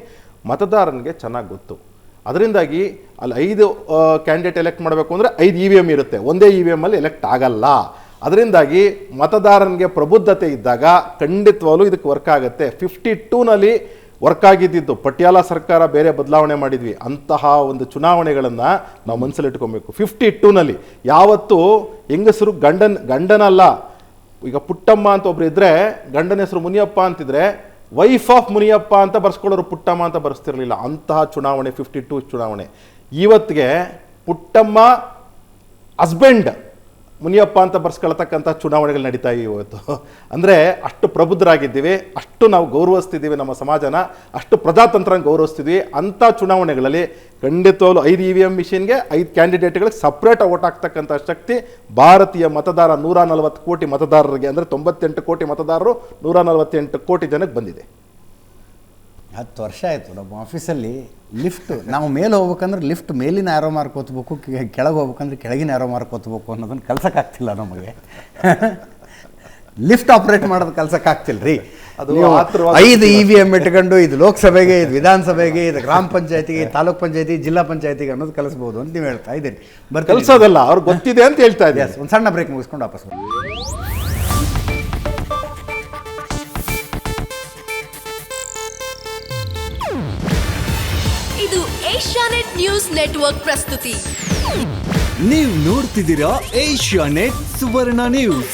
ಮತದಾರನಿಗೆ ಚೆನ್ನಾಗಿ ಗೊತ್ತು. ಅದರಿಂದಾಗಿ ಅಲ್ಲಿ 5 ಕ್ಯಾಂಡಿಡೇಟ್ ಎಲೆಕ್ಟ್ ಮಾಡಬೇಕು ಅಂದರೆ 5 EVM ಇರುತ್ತೆ, ಒಂದೇ EVM ಅಲ್ಲಿ ಎಲೆಕ್ಟ್ ಆಗಲ್ಲ. ಅದರಿಂದಾಗಿ ಮತದಾರನಿಗೆ ಪ್ರಬುದ್ಧತೆ ಇದ್ದಾಗ ಖಂಡಿತವಾಗ್ಲೂ ಇದಕ್ಕೆ ವರ್ಕ್ ಆಗುತ್ತೆ. 52ನಲ್ಲಿ ವರ್ಕ್ ಆಗಿದ್ದು ಪಟಿಯಾಲ ಸರ್ಕಾರ ಬೇರೆ ಬದಲಾವಣೆ ಮಾಡಿದ್ವಿ. ಅಂತಹ ಒಂದು ಚುನಾವಣೆಗಳನ್ನು ನಾವು ಮನಸ್ಸಲ್ಲಿ ಇಟ್ಕೊಬೇಕು. 52ನಲ್ಲಿ ಯಾವತ್ತು ಹೆಂಗಸರು ಗಂಡನಲ್ಲ, ಈಗ ಪುಟ್ಟಮ್ಮ ಅಂತ ಒಬ್ರು ಇದ್ರೆ ಗಂಡನ ಹೆಸರು ಮುನಿಯಪ್ಪ ಅಂತಿದ್ರೆ ವೈಫ್ ಆಫ್ ಮುನಿಯಪ್ಪ ಅಂತ ಬರ್ಸ್ಕೊಳ್ಳೋರು ಪುಟ್ಟಮ್ಮ ಅಂತ ಬರ್ಸ್ತಿರ್ಲಿಲ್ಲ. ಅಂತಹ ಚುನಾವಣೆ 52 ಚುನಾವಣೆ. ಇವತ್ತಿಗೆ ಪುಟ್ಟಮ್ಮ ಹಸ್ಬೆಂಡ್ ಮುನಿಯಪ್ಪ ಅಂತ ಬರ್ಸ್ಕೊಳ್ತಕ್ಕಂಥ ಚುನಾವಣೆಗಳು ನಡೀತಾ ಇವೆ ಇವತ್ತು. ಅಂದರೆ ಅಷ್ಟು ಪ್ರಬುದ್ಧರಾಗಿದ್ದೀವಿ, ಅಷ್ಟು ನಾವು ಗೌರವಿಸ್ತಿದ್ದೀವಿ ನಮ್ಮ ಸಮಾಜನ, ಅಷ್ಟು ಪ್ರಜಾತಂತ್ರನ ಗೌರವಿಸ್ತಿದ್ವಿ. ಅಂಥ ಚುನಾವಣೆಗಳಲ್ಲಿ ಖಂಡಿತವಾಗ್ಲೂ 5 EVM ಮಿಷಿನ್ಗೆ 5 ಕ್ಯಾಂಡಿಡೇಟ್ಗಳಿಗೆ ಸಪ್ರೇಟ್ ವೋಟ್ ಹಾಕ್ತಕ್ಕಂಥ ಶಕ್ತಿ ಭಾರತೀಯ ಮತದಾರ 140 ಕೋಟಿ ಮತದಾರರಿಗೆ, ಅಂದರೆ 98 ಕೋಟಿ ಮತದಾರರು 148 ಕೋಟಿ ಜನಕ್ಕೆ ಬಂದಿದೆ. 10 ವರ್ಷ ಆಯಿತು ನಮ್ಮ ಆಫೀಸಲ್ಲಿ ಲಿಫ್ಟ್, ನಾವು ಮೇಲೆ ಹೋಗ್ಬೇಕಂದ್ರೆ ಲಿಫ್ಟ್ ಮೇಲಿನ ಆರೋ ಮಾರ್ಕ್ ಓದ್ಬೇಕು, ಕೆಳಗೆ ಹೋಗ್ಬೇಕಂದ್ರೆ ಕೆಳಗಿನ ಆರೋ ಮಾರ್ಕ್ ಓದ್ಬೇಕು ಅನ್ನೋದನ್ನು ಕಲ್ಸೋಕ್ಕಾಗ್ತಿಲ್ಲ ನಮಗೆ. ಲಿಫ್ಟ್ ಆಪ್ರೇಟ್ ಮಾಡೋದು ಕಲ್ಸೋಕ್ಕಾಗ್ತಿಲ್ಲ ರೀ. ಅದು 5 EVM ಇಟ್ಕೊಂಡು ಇದು ಲೋಕಸಭೆಗೆ, ಇದು ವಿಧಾನಸಭೆಗೆ, ಇದು ಗ್ರಾಮ ಪಂಚಾಯತಿಗೆ, ತಾಲೂಕ್ ಪಂಚಾಯತಿ, ಜಿಲ್ಲಾ ಪಂಚಾಯತಿಗೆ ಅನ್ನೋದು ಕಲಿಸ್ಬೋದು ಅಂತ ನೀವು ಹೇಳ್ತಾ ಇದ್ದೀರಿ. ಕಲಿಸೋದಲ್ಲ, ಅವ್ರಿಗೆ ಗೊತ್ತಿದೆ ಅಂತ ಹೇಳ್ತಾ ಇದ್ದೀವಿ. ಒಂದು ಸಣ್ಣ ಬ್ರೇಕ್ ಮುಗಿಸ್ಕೊಂಡು ವಾಪಸ್ ಬನ್ನಿ. ಇದು ಏಷ್ಯಾನೆಟ್ ನ್ಯೂಸ್ ನೆಟ್ವರ್ಕ್ ಪ್ರಸ್ತುತಿ. ನೀವು ನೋಡ್ತಿದ್ದೀರಾ ಏಷ್ಯಾನೆಟ್ ಸುವರ್ಣ ನ್ಯೂಸ್.